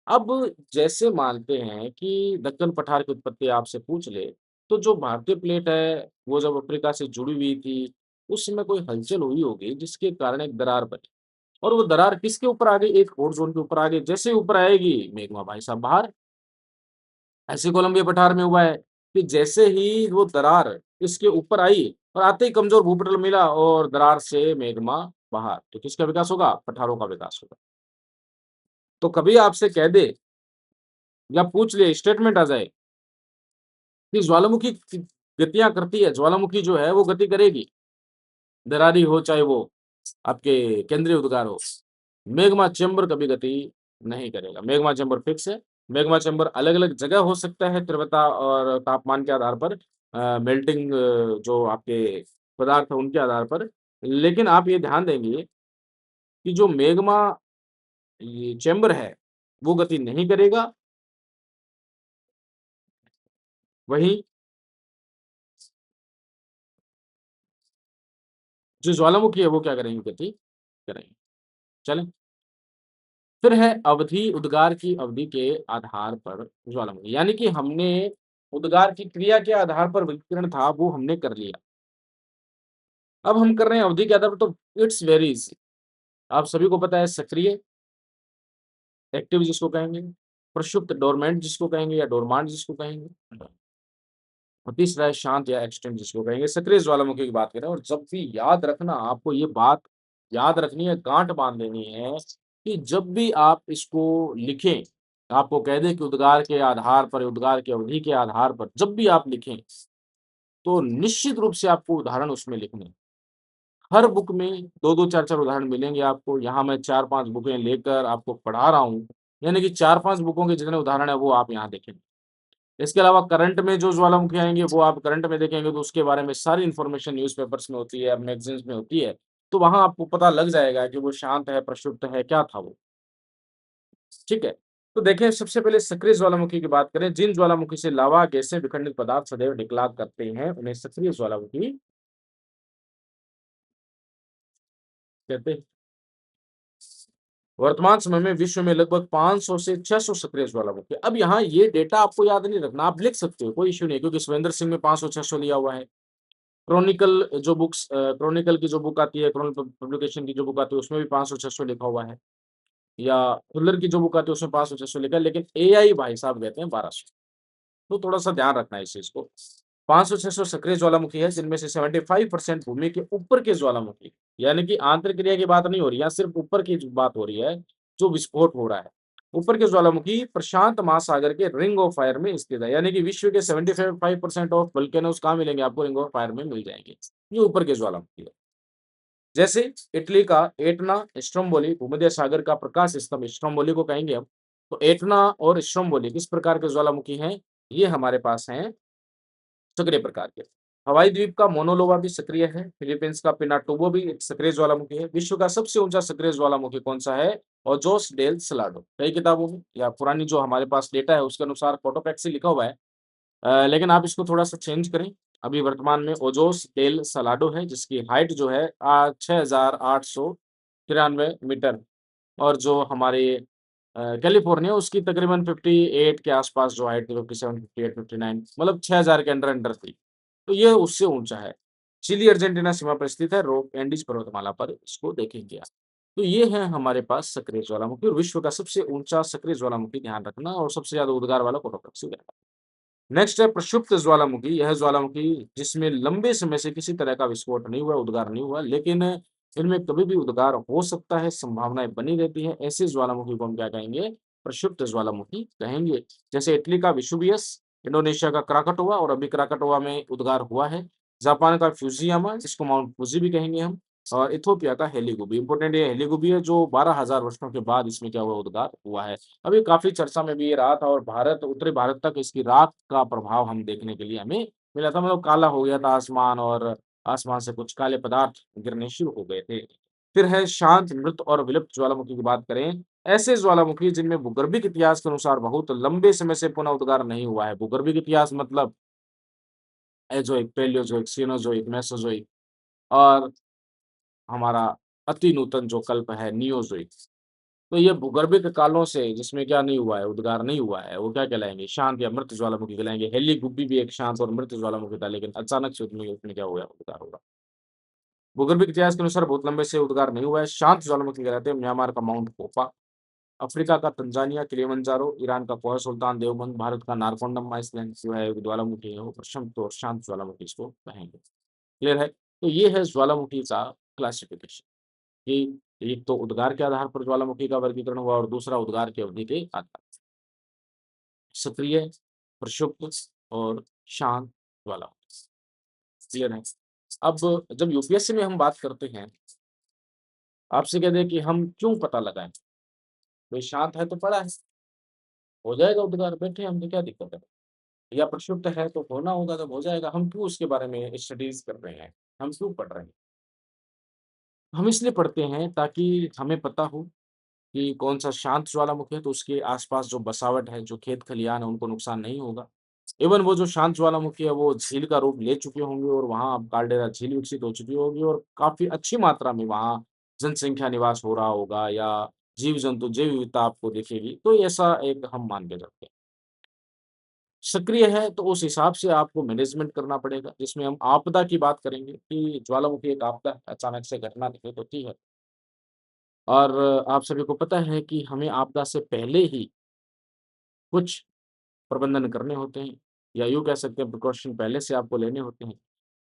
अब जैसे मानते हैं कि दक्कन पठार की उत्पत्ति आपसे पूछ ले, तो जो भारतीय प्लेट है, वो जब अफ्रीका से जुड़ी हुई थी, उस समय कोई हलचल हुई होगी जिसके कारण एक दरार बनी, और वो दरार किसके ऊपर आ गई, एक हॉट ज़ोन के ऊपर आ गई। जैसे ही ऊपर आएगी, मैग्मा भाई साहब बाहर। ऐसे कोलंबिया पठार में हुआ है कि जैसे ही वो दरार इसके ऊपर आई और आते ही कमज़ोर भूपटल मिला और दरार से मैग्मा बाहर, तो किसका विकास होगा? पठारों का विकास होगा। तो कभी आपसे कह दे या पूछ ले, स्टेटमेंट आ जाए कि ज्वालामुखी गतियाँ करती है, ज्वालामुखी जो है वो गति करेगी, दरारी हो चाहे वो आपके केंद्रीय उद्गार हो। मैग्मा चैम्बर कभी गति नहीं करेगा, मैग्मा चैम्बर फिक्स है। मैग्मा चैम्बर अलग-अलग जगह हो सकता है तीव्रता और तापमान के आधार पर, मेल्टिंग जो आपके पदार्थ हैं उनके आधार पर। लेकिन आप ये ध्यान देंगे कि जो मैग्मा ये चैम्बर है, वो गति नहीं करेगा, वहीं जो ज्वालामुखी है वो क्या करेंगे, गति करेंगे। चलें? फिर है अवधि, उद्गार की अवधि के आधार पर ज्वालामुखी, यानी कि हमने उद्गार की क्रिया के आधार पर विकिरण था वो हमने कर लिया। अब हम कर रहे हैं अवधि के आधार पर, तो इट्स वेरीज़। आप सभी को पता है सक्रिय, एक्टिव जिसको कहेंगे, प्रक्षुब्ध डोरमेंट जिसको कहेंगे या डोरमांट जिसको कहेंगे, और तीसरा है शांत या एक्सटिंक्ट जिसको कहेंगे। सक्रिय ज्वालामुखी की बात करें, और जब भी याद रखना, आपको ये बात याद रखनी है, गाँठ बाँध लेनी है कि जब भी आप इसको लिखें, आपको कह दें कि उद्गार के आधार पर, उद्गार की अवधि के आधार पर जब भी आप लिखें, तो निश्चित रूप से आपको उदाहरण उसमें लिखने हैं। हर बुक में 2-2 4-4 उदाहरण मिलेंगे आपको। यहाँ मैं 4-5 बुकें लेकर आपको पढ़ा रहा हूँ, यानी कि 4-5 बुकों के जितने उदाहरण हैं वो आप यहाँ देखेंगे। इसके अलावा करंट में जो ज्वालामुखी आएँगे वो आप करंट में देखेंगे तो उसके बारे में सारी इन्फॉर्मेशन न्यूज़पेपर्स में होती है, मैगज़ीन्स में होती है। तो वहाँ आपको पता लग जाएगा कि वो शांत है, प्रक्षुब्ध है, क्या था वो, ठीक है? तो देखें, सबसे पहले सक्रिय ज्वालामुखी की बात करें, जिन ज्वालामुखी से लावा, गैसें, विखंडित पदार्थ सदैव निकला करते हैं, उन्हें सक्रिय ज्वालामुखी कहते हैं। वर्तमान समय में विश्व में लगभग 500 से 600 सक्रिय ज्वालामुखी। अब यहाँ ये डेटा आपको याद नहीं रखना, आप लिख सकते हो, कोई इश्यू नहीं है, क्योंकि सुरेंद्र सिंह में 500-600 लिया हुआ है। क्रॉनिकल जो बुक्स, क्रॉनिकल की जो बुक आती है, क्रॉनिकल पब्लिकेशन की जो बुक आती है, उसमें भी 500-600 लिखा हुआ है, या हुल्लर की जो बुक आती है, उसमें 500-600 लिखा है, लेकिन एआई भाई साहब कहते हैं 1200। तो थोड़ा-सा ध्यान रखना है इस चीज़ को। 500-600 सक्रिय ज्वालामुखी है, जिनमें से 75% भूमि के ऊपर के ज्वालामुखी, यानी कि आंतरिक-क्रिया की बात नहीं हो रही है, यहाँ सिर्फ ऊपर की जो बात हो रही है, जो विस्फोट हो रहा है। ऊपर के ज्वालामुखी प्रशांत महासागर के रिंग ऑफ फायर में स्थित है, यानी कि विश्व के 75% ऑफ वोल्केनोज़ कहाँ मिलेंगे आपको, रिंग ऑफ फायर में मिल जाएँगे। ये ऊपर के ज्वालामुखी है। जैसे इटली का एटना, स्ट्रोम्बोली, भूमध्य सागर का प्रकाश स्तंभ, स्ट्रोम्बोली को कहेंगे हम। तो एटना और स्ट्रोम्बोली किस प्रकार के ज्वालामुखी हैं? ये हमारे पास हैं सक्रिय प्रकार के। हवाई द्वीप का मोनोलोवा भी सक्रिय है, फिलीपींस का पिनाटुबो भी एक सक्रिय ज्वालामुखी है। विश्व का सबसे ऊंचा सक्रिय ज्वालामुखी कौन-सा है? Ojos del Salado. कई किताबों में या पुरानी जो हमारे पास डेटा है उसके अनुसार कोटोपैक्सी लिखा हुआ है। लेकिन आप इसको थोड़ा-सा चेंज करें। अभी वर्तमान में ओजोस डेल सलाडो है, जिसकी हाइट जो है 6893 मीटर, और जो हमारे कैलिफोर्निया उसकी तकरीबन 58 के आस-पास जो हाइट थी, 57, 58, 59, मतलब 6000 के अंडर-अंडर थी। तो ये उससे ऊँचा है। चिली अर्जेंटीना सीमा पर स्थित है, रोक एंडीज़ पर्वतमाला पर इसको देखेंगे आप। तो ये है हमारे पास सक्रिय ज्वालामुखी, और विश्व का सबसे ऊँचा सक्रिय ज्वालामुखी ध्यान रखना, और सबसे ज़्यादा उद्गार वाला कोटोपैक्सी है। नेक्स्ट है प्रक्षुब्ध ज्वालामुखी। यह ज्वालामुखी जिसमें लंबे समय से किसी तरह का विस्फोट नहीं हुआ, उद्गार नहीं हुआ, लेकिन इनमें कभी भी उद्गार हो सकता है, संभावनाएँ बनी रहती हैं। ऐसे ज्वालामुखी को हम क्या कहेंगे? प्रक्षुब्ध ज्वालामुखी कहेंगे। जैसे इटली का वेसुवियस, इंडोनेशिया का क्राकटोआ और अभी क्राकटोआ में उद्गार हुआ है। जापान का फ्यूजियामा जिसको माउंट फूजी भी कहेंगे हम और इथियोपिया का हेलीगुबी। इम्पोर्टेंट ये हेलीगुबी है जो 12,000 वर्षों के बाद इसमें क्या हुआ उद्गार हुआ है। अभी काफ़ी चर्चा में भी ये रहा था और उत्तरी भारत तक इसकी राख का प्रभाव हम देखने के लिए हमें मिला था। मतलब काला हो गया था आसमान और आसमान से कुछ काले पदार्थ गिरने शुरू हो गए थे। फिर है शांत, मृत और विलुप्त ज्वालामुखी की बात करें, ऐसे ज्वालामुखी जिनमें भूगर्भिक इतिहास के अनुसार बहुत लंबे समय से पुनः उद्गार नहीं हुआ है। भूगर्भिक इतिहास मतलब एज़ोइक, पैलियोज़ोइक, सिनोज़ोइक, मेसोज़ोइक और हमारा अति नूतन जो कल्प है नियोज़ोइक। तो ये भूगर्भिक कालों से जिसमें क्या नहीं हुआ है, उद्गार नहीं हुआ है, वो क्या कहलाएँगे? शांत या मृत ज्वालामुखी कहलाएँगे। हेली-गुब्बी भी एक शांत और मृत ज्वालामुखी था, लेकिन अचानक से उसमें क्या हो गया? उद्गार हो गया। भूगर्भिक इतिहास के अनुसार बहुत लंबे से उद्गार नहीं हुआ है। शांत ज्वालामुखी कहलाते हैं। म्यांमार का माउंट पोपा, अफ्रीका का तंजानिया, किलिमंजारो, ईरान का कोह सुल्तान देवबंद, भारत का नारकोंडम आइसलैंड जो है एक ज्वालामुखी है, वो प्रशंत और शांत ज्वालामुखी इसको कहेंगे। क्लियर है? तो ये है ज्वालामुखी का क्लासिफिकेशन कि एक तो उद्गार के आधार पर ज्वालामुखी का वर्गीकरण हुआ और दूसरा उद्गार की अवधि के आधार सक्रिय, प्रक्षुब्ध और शांत ज्वालामुखी। क्लियर है? अब जब यूपीएससी में हम बात करते हैं, आपसे कहते हैं कि हम क्यों पता लगाएँ? कोई शांत है तो पड़ा है, हो जाएगा उद्गार, बैठे हैं हम तो क्या दिक्कत है? या प्रक्षुब्ध है तो होना होगा तब हो जाएगा, हम क्यों उसके बारे में स्टडीज़ कर रहे हैं? हम क्यों पढ़ रहे हैं? हम इसलिए पढ़ते हैं ताकि हमें पता हो कि कौन-सा शांत ज्वालामुखी है तो उसके आस-पास जो बसावट है, जो खेत-खलियान है उनको नुकसान नहीं होगा। इवन वो जो शांत ज्वालामुखी है वो झील का रूप ले चुके होंगे और वहाँ अब काल्डेरा झील विकसित हो चुकी होगी और काफ़ी अच्छी मात्रा में वहाँ जनसंख्या निवास हो रहा होगा या जीव-जंतु, जैव विविधता आपको दिखेगी, तो ऐसा एक हम मान के चलते हैं। सक्रिय है तो उस हिसाब से आपको मैनेजमेंट करना पड़ेगा, जिसमें हम आपदा की बात करेंगे कि ज्वालामुखी एक आपदा है, अचानक से घटना घटित होती है और आप सभी को पता है कि हमें आपदा से पहले ही कुछ प्रबंधन करने होते हैं या यूँ कह सकते हैं प्रिकॉशन पहले से आपको लेने होते हैं।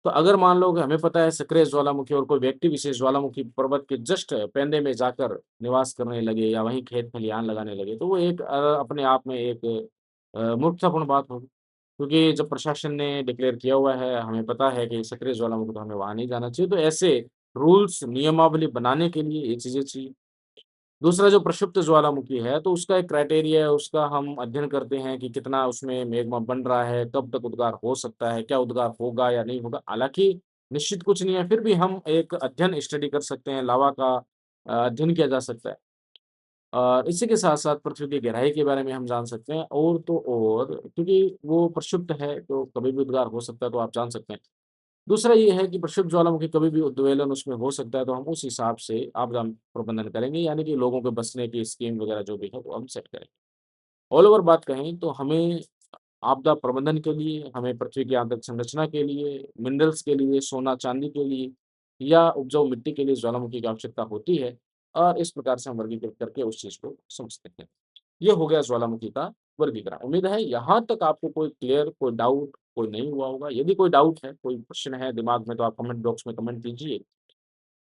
तो अगर मान लो कि हमें पता है सक्रिय ज्वालामुखी और कोई व्यक्ति विशेष ज्वालामुखी पर्वत के जस्ट पैंदे में जाकर निवास करने लगे या वहीं खेत-खलिहान लगाने लगे, तो वो एक अपने आप में एक मूर्खतापूर्ण बात होगी। क्योंकि जब प्रशासन ने डिक्लेयर किया हुआ है, हमें पता है कि सक्रिय ज्वालामुखी तो हमें वहाँ नहीं जाना चाहिए, तो ऐसे रूल्स, नियमावली बनाने के लिए ये चीज़ें चाहिए। दूसरा जो प्रक्षुब्ध ज्वालामुखी है, तो उसका एक क्राइटेरिया है, उसका हम अध्ययन करते हैं कि कितना उसमें मेग्मा बन रहा है, कब तक उद्गार हो सकता है, क्या उद्गार होगा या नहीं होगा। हालाँकि निश्चित कुछ नहीं है, फिर भी हम एक अध्ययन स्टडी कर सकते हैं, लावा का अध्ययन किया जा सकता है। इसी के साथ-साथ पृथ्वी की गहराई के बारे में हम जान सकते हैं और तो और क्योंकि वो प्रक्षुब्ध है, तो कभी भी उद्गार हो सकता है, तो आप जान सकते हैं। दूसरा ये है कि प्रक्षुब्ध ज्वालामुखी कभी भी उद्वेलन उसमें हो सकता है, तो हम उस हिसाब से आपदा प्रबंधन करेंगे, यानी कि लोगों के बचने की स्कीम वगैरह जो भी है, वो हम सेट करेंगे। ऑल ओवर बात कहें तो हमें आपदा प्रबंधन के लिए, हमें पृथ्वी की आंतरिक संरचना के लिए, मिनरल्स के लिए, सोना-चांदी के लिए या उपजाऊ मिट्टी के लिए ज्वालामुखी की आवश्यकता होती है और इस प्रकार से हम वर्गीकृत करके उस चीज़ को समझते हैं। ये हो गया ज्वालामुखी का वर्गीकरण। उम्मीद है यहाँ तक आपको कोई क्लियर, कोई डाउट कोई नहीं हुआ होगा। यदि कोई डाउट है, कोई प्रश्न है दिमाग में तो आप कमेंट बॉक्स में कमेंट कीजिए।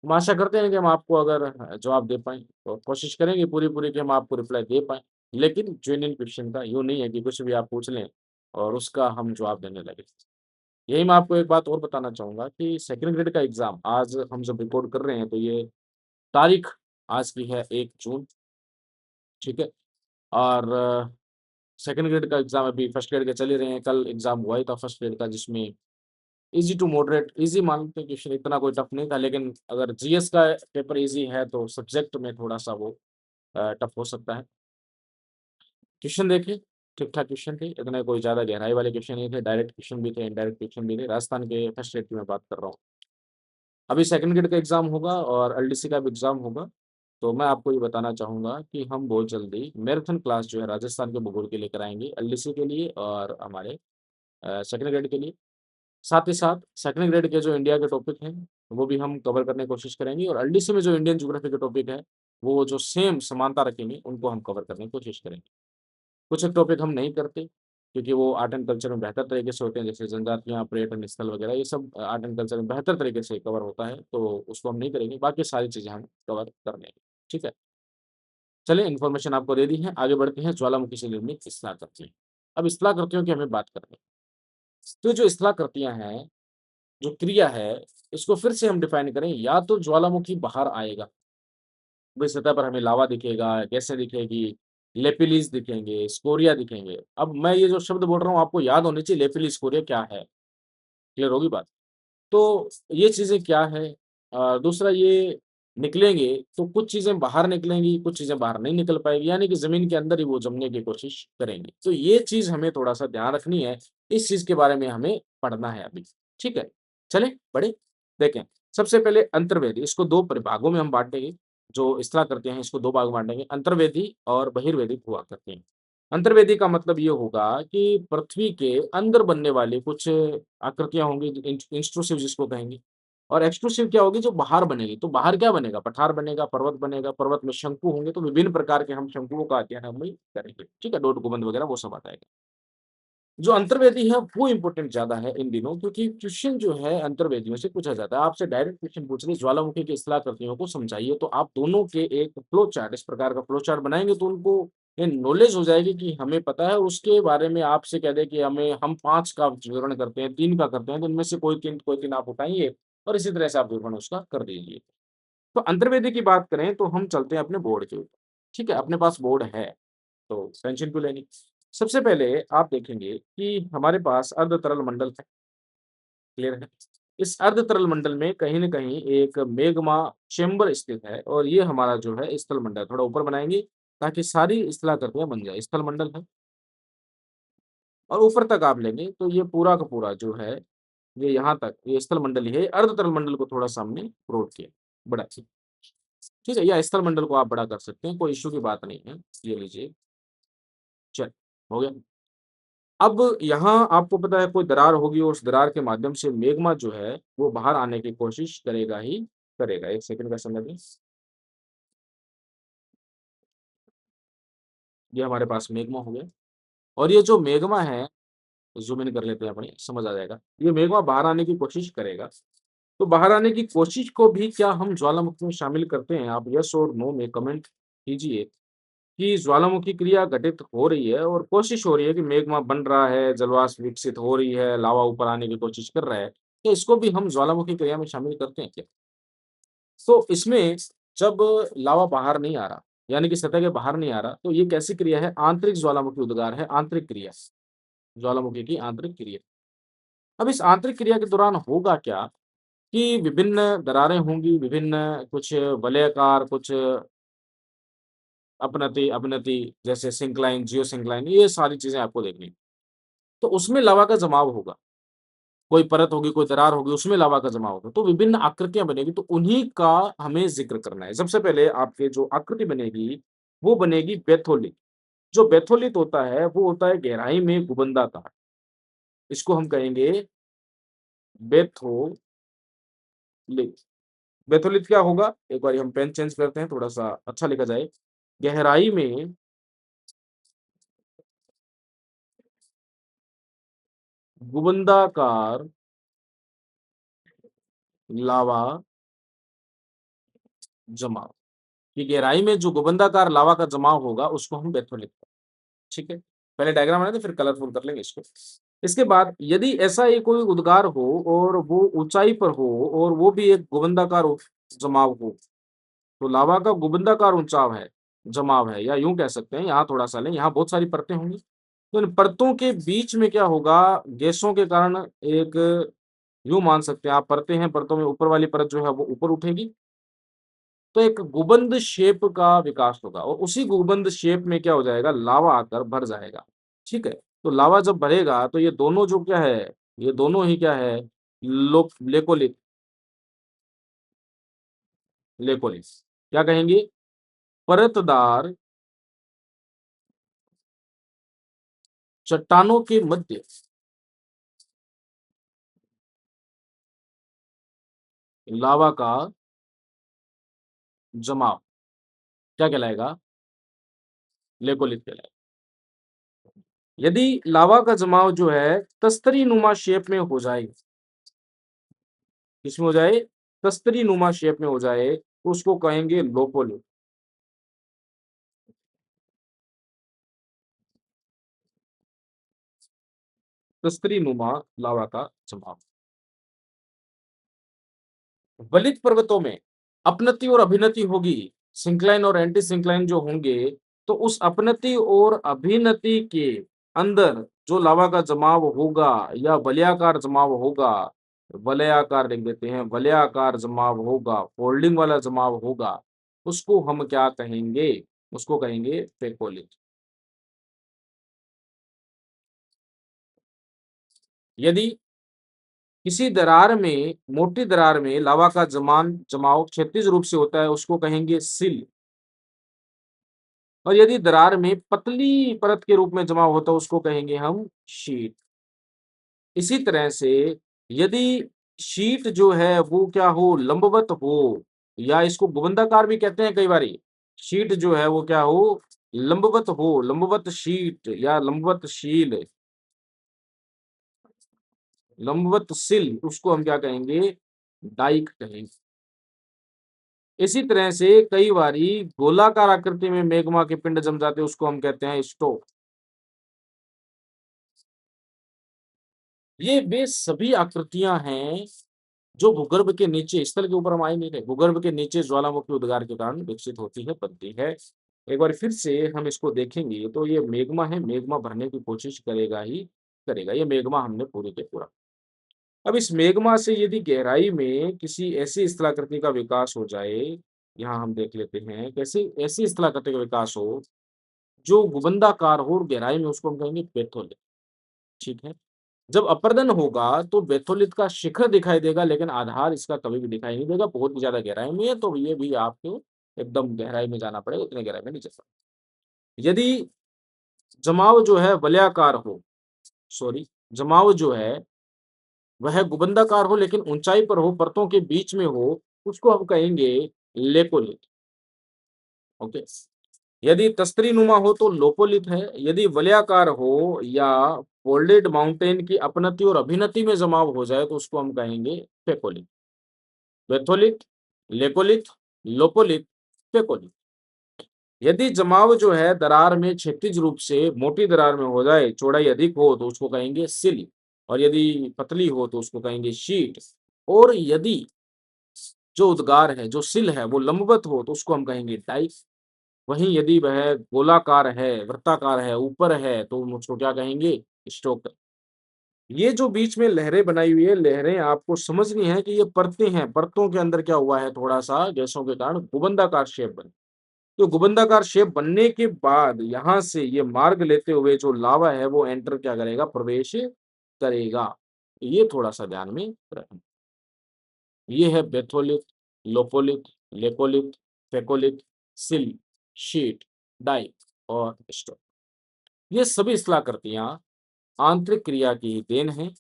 हम आशा करते हैं कि हम आपको अगर जवाब दे पाएँ और कोशिश करेंगे पूरी-पूरी कि हम आपको रिप्लाई दे पाएँ। लेकिन जेन्युइन क्वेश्चन का यूँ नहीं है कि कुछ भी आप पूछ लें और उसका हम जवाब देने लगें। यही मैं आपको एक बात और बताना चाहूँगा कि सेकंड ग्रेड का एग्ज़ाम आज हम जब रिकॉर्ड कर रहे हैं तो ये तारीख आज की है 1 जून, ठीक है? और सेकंड ग्रेड का एग्ज़ाम अभी फर्स्ट ग्रेड के चल ही रहे हैं, कल एग्ज़ाम हुआ ही था फर्स्ट ग्रेड का जिसमें ईज़ी टू मॉडरेट ईज़ी मान लेते हैं क्वेश्चन इतना कोई टफ नहीं था, लेकिन अगर जीएस का पेपर ईज़ी है तो सब्जेक्ट में थोड़ा-सा वो टफ हो सकता है। क्वेश्चन देखे, ठीक-ठाक क्वेश्चन थे, इतने कोई ज़्यादा गहराई वाले क्वेश्चन नहीं थे, डायरेक्ट क्वेश्चन भी थे, इनडायरेक्ट क्वेश्चन भी थे, राजस्थान के फर्स्ट ग्रेड की मैं बात कर रहा हूँ। अभी सेकंड ग्रेड का एग्ज़ाम होगा और एलडीसी का भी एग्ज़ाम होगा, तो मैं आपको ये बताना चाहूँगा कि हम बहुत जल्दी मैराथन क्लास जो है राजस्थान के भूगोल के लेकर आएँगे, एलडीसी के लिए और हमारे सेकंड ग्रेड के लिए। साथ ही साथ सेकंड ग्रेड के जो इंडिया के टॉपिक हैं, वो भी हम कवर करने की कोशिश करेंगे और एलडीसी में जो इंडियन ज्योग्राफी के टॉपिक है, वो जो सेम समानता रखेंगे, उनको हम कवर करने की कोशिश करेंगे। कुछ एक टॉपिक हम नहीं करते, क्योंकि वो आर्ट एंड कल्चर में बेहतर तरीके से होते हैं, जैसे जनजातियाँ, पर्यटन स्थल वगैरह ये सब आर्ट एंड कल्चर में बेहतर तरीके से कवर होता है, तो उसको हम नहीं करेंगे, बाकी सारी चीज़ें हम कवर कर लेंगे, ठीक है? चलिए इन्फॉर्मेशन आपको दे दी है, आगे बढ़ते हैं ज्वालामुखी से निर्मित स्थलाकृतियाँ। अब स्थलाकृतियों की हमें बात करनी है। तो जो स्थलाकृतियाँ हैं, जो क्रिया है, इसको फिर से हम डिफाइन करें, या तो ज्वालामुखी बाहर आएगा, वही सतह पर हमें लावा दिखेगा, गैसें दिखेगी, लेपिलिस दिखेंगे, स्कोरिया दिखेंगे। अब मैं ये जो शब्द बोल रहा हूँ आपको याद होनी चाहिए लेपिलिस, स्कोरिया क्या है? क्लियर होगी बात? तो ये चीज़ें क्या है? दूसरा ये निकलेंगे तो कुछ चीज़ें बाहर निकलेंगी, कुछ चीज़ें बाहर नहीं निकल पाएँगी, यानी कि ज़मीन के अंदर ही वो जमने की कोशिश करेंगी। तो ये चीज़ हमें थोड़ा-सा ध्यान रखनी है, इस चीज़ के बारे में हमें पढ़ना है अभी, ठीक है? चलें पढ़ें? देखें, सबसे पहले अंतर्वेदी, इसको 2 प्रभागों में हम बाँटेंगे, जो स्थलाकृतियाँ हैं इसको 2 भाग में बाँटेंगे, अंतर्वेदी और बहिर्वेदी भू-आकृतियाँ। अंतर्वेदी का मतलब ये होगा कि पृथ्वी के अंदर बनने वाली कुछ आकृतियाँ होंगी, जो इंट्रूसिव जिसको कहेंगे, और एक्सक्लूसिव क्या होगी, जो बाहर बनेगी। तो बाहर क्या बनेगा? पठार बनेगा, पर्वत बनेगा, पर्वत में शंकु होंगे, तो विभिन्न प्रकार के हम शंकुओं का अध्ययन हम वही करेंगे, ठीक है? डोट गुंबद वगैरह वो सब आ जाएगा। जो अंतर्वेदी है वो इम्पोर्टेंट ज़्यादा है इन दिनों, क्योंकि क्वेश्चन जो है अंतर्वेदियों से पूछा जाता है। आपसे डायरेक्ट क्वेश्चन पूछ रहे ज्वालामुखी के स्थलाकृतियों को समझाइए, तो आप दोनों के एक फ्लो चार्ट, इस प्रकार का फ्लो चार्ट बनाएँगे तो उनको ये नॉलेज हो जाएगी कि हमें पता है, उसके बारे में आपसे कह दें कि हम 5 का विवरण करते हैं, 3 का करते हैं, तो इनमें से कोई 3 आप उठाइए और इसी तरह से आप विवरण उसका कर दीजिए। तो अंतर्वेदी की बात करें तो हम चलते हैं अपने बोर्ड के ऊपर, ठीक है? अपने पास बोर्ड है। तो टेंशन क्यों लेनी? सबसे पहले आप देखेंगे कि हमारे पास अर्ध तरल मंडल है, क्लियर है? इस अर्ध तरल मंडल में कहीं न कहीं एक मैग्मा चैम्बर स्थित है, और ये हमारा जो है स्थल मंडल, थोड़ा ऊपर बनाएँगे ताकि सारी स्थलाकृतियाँ बन जाए। स्थल मंडल है और ऊपर तक आप लेंगे तो ये पूरा का पूरा जो है, ये यहाँ तक ये स्थल मंडल ही है। अर्ध तरल मंडल को थोड़ा-सा हमने ब्रॉड किया, बड़ा किया, ठीक है? या स्थल मंडल को आप बड़ा कर सकते हैं, कोई इश्यू की बात नहीं है। ये लीजिए, चलिए, हो गया। अब यहाँ आपको पता है कोई दरार होगी और उस दरार के माध्यम से मैग्मा जो है, वो बाहर आने की कोशिश करेगा ही करेगा। 1 सेकंड का समय दें। ये हमारे पास मैग्मा हो गया, और ये जो मैग्मा है, ज़ूम इन कर लेते हैं अपनी, समझ आ जाएगा। ये मैग्मा बाहर आने की कोशिश करेगा। तो बाहर आने की कोशिश को भी क्या हम ज्वालामुखी में शामिल करते हैं? आप येस और नो में कमेंट कीजिए कि ज्वालामुखी क्रिया घटित हो रही है और कोशिश हो रही है कि मैग्मा बन रहा है, जलवाष्प विकसित हो रही है, लावा ऊपर आने की कोशिश कर रहा है। तो इसको भी हम ज्वालामुखी क्रिया में शामिल करते हैं क्या? तो इसमें जब लावा बाहर नहीं आ रहा, यानी कि सतह के बाहर नहीं आ रहा, तो ये कैसी क्रिया है? आंतरिक ज्वालामुखी उद्गार है, आंतरिक क्रिया, ज्वालामुखी की आंतरिक क्रिया। अब इस आंतरिक क्रिया के दौरान होगा क्या कि विभिन्न दरारें होंगी, विभिन्न कुछ वलयाकार, कुछ अपनति, अवनति, जैसे सिंक्लाइन, जियोसिंक्लाइन, ये सारी चीज़ें आपको देखनी। तो उसमें लावा का जमाव होगा। कोई परत होगी, कोई दरार होगी, उसमें लावा का जमाव होगा। तो विभिन्न आकृतियाँ बनेगी, तो उन्हीं का हमें ज़िक्र करना है। सबसे पहले आपके जो आकृति बनेगी, वो बनेगी बैथोलिक। जो बैथोलिट होता है, वो होता है गहराई में गुबंदाकार। इसको हम कहेंगे बैथोलिट। बैथोलिट क्या होगा? एक बारी हम पेन चेंज करते हैं, थोड़ा-सा अच्छा लिखा जाए। गहराई में गुबंदाकार लावा जमाव। ये गहराई में जो गुबंदाकार लावा का जमाव होगा, उसको हम बैथोलिट, ठीक है? पहले डायग्राम बना दें, फिर कलरफुल कर लेंगे इसको। इसके बाद यदि ऐसा ही कोई उद्गार हो और वो ऊँचाई पर हो और वो भी एक गुबंदाकार जमाव हो, तो लावा का गुबंदाकार ऊंचाव है, जमाव है, या यूँ कह सकते हैं, यहाँ थोड़ा-सा लें, यहाँ बहुत सारी परतें होंगी। तो इन परतों के बीच में क्या होगा, गैसों के कारण एक, यूँ मान सकते हैं आप, परतें हैं, परतों में ऊपर वाली परत जो है वो ऊपर उठेगी, तो एक गुबंद शेप का विकास होगा और उसी गुबंद शेप में क्या हो जाएगा, लावा आकर भर जाएगा, ठीक है? तो लावा जब भरेगा तो ये दोनों जो क्या है, ये दोनों ही क्या है, लो लेकोलिथ, लेकोलिथ। क्या कहेंगे? परतदार चट्टानों के मध्य लावा का जमाव क्या कहलाएगा? लेकोलिथ कहलाएगा। यदि लावा का जमाव जो है तस्तरी नुमा शेप में हो जाए, किसमें हो जाए? तस्तरी नुमा शेप में हो जाए, तो उसको कहेंगे लोपोलिथ। तस्तरी नुमा लावा का जमाव। वलित पर्वतों में अपनति और अभिनति होगी, सिंक्लाइन और एंटी सिंक्लाइन जो होंगे, तो उस अपनति और अभिनति के अंदर जो लावा का जमाव होगा या वलयाकार जमाव होगा, वलयाकार लिख देते हैं, वलयाकार जमाव होगा, फोल्डिंग वाला जमाव होगा, उसको हम क्या कहेंगे? उसको कहेंगे पेकोलिथ। यदि किसी दरार में, मोटी दरार में लावा का जमाव क्षैतिज रूप से होता है, उसको कहेंगे सिल। और यदि दरार में पतली परत के रूप में जमा होता है, उसको कहेंगे हम शीट। इसी तरह से यदि शीट जो है वो क्या हो, लंबवत हो, या इसको गोबंदाकार भी कहते हैं कई बारी। शीट जो है वो क्या हो, लंबवत हो, लंबवत शीट या लंबवत शील, लंबवत सिल, उसको हम क्या कहेंगे? डाइक कहेंगे। इसी तरह से कई बारी गोलाकार आकृति में मेगमा के पिंड जम जाते हैं, उसको हम कहते हैं स्टोक। ये वे सभी आकृतियां हैं जो भूगर्भ के नीचे, स्थल के ऊपर हम आ ही नहीं रहे, भूगर्भ के नीचे ज्वालामुखी उद्गार के कारण विकसित होती है, बनती है। एक बार फिर से हम इसको देखेंगे तो ये मेग्मा है, मेग्मा भरने की कोशिश करेगा ही करेगा। ये मेग्मा हमने पूरी के पूरा। अब इस मेग्मा से यदि गहराई में किसी ऐसी स्थलाकृति का विकास हो जाए, यहाँ हम देख लेते हैं कैसे ऐसी स्थलाकृति का विकास हो जो गुबंदाकार हो और गहराई में, उसको हम कहेंगे पेथोलिथ। ठीक है। जब अपर्दन होगा तो बेथोलिथ का शिखर दिखाई देगा, लेकिन आधार इसका कभी भी दिखाई नहीं देगा, बहुत ही ज्यादा गहराई में है, तो ये भी आपको एकदम गहराई में जाना पड़ेगा, उतने गहराई में नहीं जा सकता। यदि जमाव जो है वलयाकार हो, सॉरी, जमाव जो है वह गुबंदाकार हो लेकिन ऊंचाई पर हो, परतों के बीच में हो, उसको हम कहेंगे लेपोलिथ। ओके। यदि तस्त्री नुमा हो तो लोपोलिथ है, यदि वलयाकार हो या फोल्डेड माउंटेन की अपनति और अभिनति में जमाव हो जाए, तो उसको हम कहेंगे पेकोलिथ। बेथोलिथ, लेकोलिथ, लोपोलिथ, पेकोलिथ। यदि जमाव जो है दरार में क्षैतिज रूप से मोटी दरार में हो जाए, चौड़ाई अधिक हो, तो उसको कहेंगे सिल, और यदि पतली हो तो उसको कहेंगे शीट, और यदि जो उद्गार है, जो सिल है, वो लंबवत हो तो उसको हम कहेंगे डाइक। वहीं यदि वह गोलाकार है, वृत्ताकार है, ऊपर है, तो हम उसको क्या कहेंगे? स्टोक। ये जो बीच में लहरें बनाई हुई है, लहरें आपको समझनी है कि ये परतें हैं, परतों के अंदर क्या हुआ है, थोड़ा-सा गैसों के कारण गुबंदाकार शेप बनी। तो गुबंदाकार शेप बनने के बाद यहाँ से ये मार्ग लेते हुए जो लावा है वो एंटर क्या करेगा? प्रवेश करेगा। ये थोड़ा-सा ध्यान में रखें। ये है बेथोलिथ, लोपोलिथ, लेपोलिथ, फेकोलिथ, सिल, शीट, डाइक और स्टोक। ये सभी स्थलाकृतियाँ आंतरिक क्रिया की ही देन है,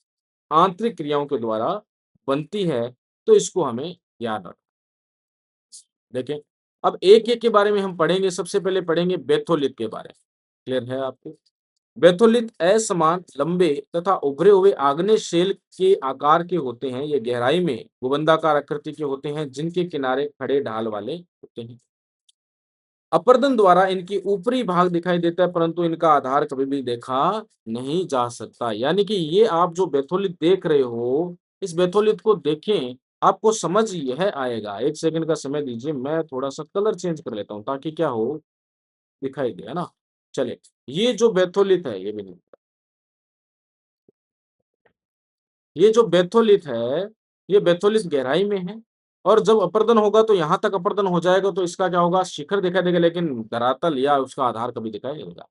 आंतरिक क्रियाओं के द्वारा बनती है, तो इसको हमें याद रखना। देखें, अब एक-एक के बारे में हम पढ़ेंगे, सबसे पहले पढ़ेंगे बेथोलिथ के बारे में। क्लियर है आपको? बेथोलिथ असमान, लंबे तथा उभरे हुए आग्नेय शेल के आकार के होते हैं। ये गहराई में गोबंदाकार आकृति के होते हैं, जिनके किनारे खड़े ढाल वाले होते हैं। अपर्दन द्वारा इनकी ऊपरी भाग दिखाई देता है, परंतु इनका आधार कभी भी देखा नहीं जा सकता। यानी कि ये आप जो बेथोलिथ देख रहे हो, इस बेथोलिथ को देखें, आपको समझ यह आएगा। 1 सेकंड का समय दीजिए, मैं थोड़ा-सा कलर चेंज कर लेता हूँ ताकि क्या हो, दिखाई दे, है ना? चलिए, ये जो बेथोलिथ है, ये भी नहीं, ये जो बेथोलिथ है, ये बेथोलिथ गहराई में है, और जब अपर्दन होगा तो यहाँ तक अपर्दन हो जाएगा, तो इसका क्या होगा? शिखर दिखाई देगा, लेकिन धरातल या उसका आधार कभी दिखाई नहीं देगा।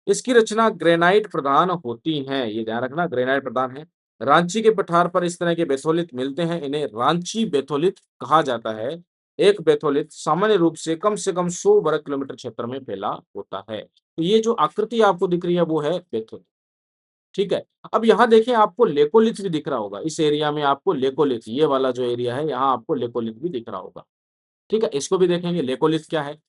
इसकी रचना ग्रेनाइट प्रधान होती है, ये ध्यान रखना, ग्रेनाइट प्रधान है। रांची के पठार पर इस तरह के बेथोलिथ मिलते हैं, इन्हें रांची बेथोलिथ कहा जाता है। एक बेथोलिथ सामान्य रूप से कम 100 वर्ग किलोमीटर क्षेत्र में फैला होता है। तो ये जो आकृति आपको दिख रही है वो है बेथोलिथ। ठीक है। अब यहाँ देखिए, आपको लेकोलिथ भी दिख रहा होगा, इस एरिया में आपको लेकोलिथ, ये वाला जो एरिया है, यहाँ आपको लेकोलिथ भी दिख रहा होगा। ठीक है, इसको भी देखेंगे लेकोलिथ क्या है।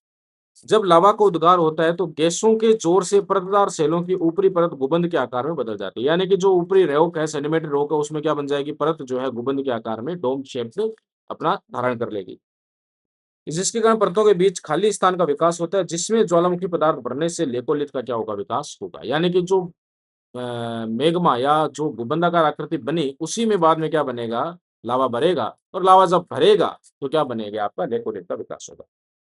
जब लावा का उद्गार होता है तो गैसों के जोर से परतदार सेलों की ऊपरी परत गुबंद के आकार में बदल जाती है। यानी कि जो ऊपरी रॉक है, सेंटीमीटर रॉक है, उसमें क्या बन जाएगी, परत जो है गुबंद के आकार में डोम शेप्ड अपना धारण कर लेगी। जिसके कारण परतों के बीच खाली स्थान का विकास होता है, जिसमें ज्वालामुखी पदार्थ भरने से लेपोलिथ का क्या होगा, विकास होगा। यानी कि जो मैग्मा या जो गुंबदाकार आकृति बनी, उसी में बाद में क्या बनेगा, लावा भरेगा और लावा जब भरेगा, तो क्या बनेगा, आपका लेपोलिथ का विकास होगा।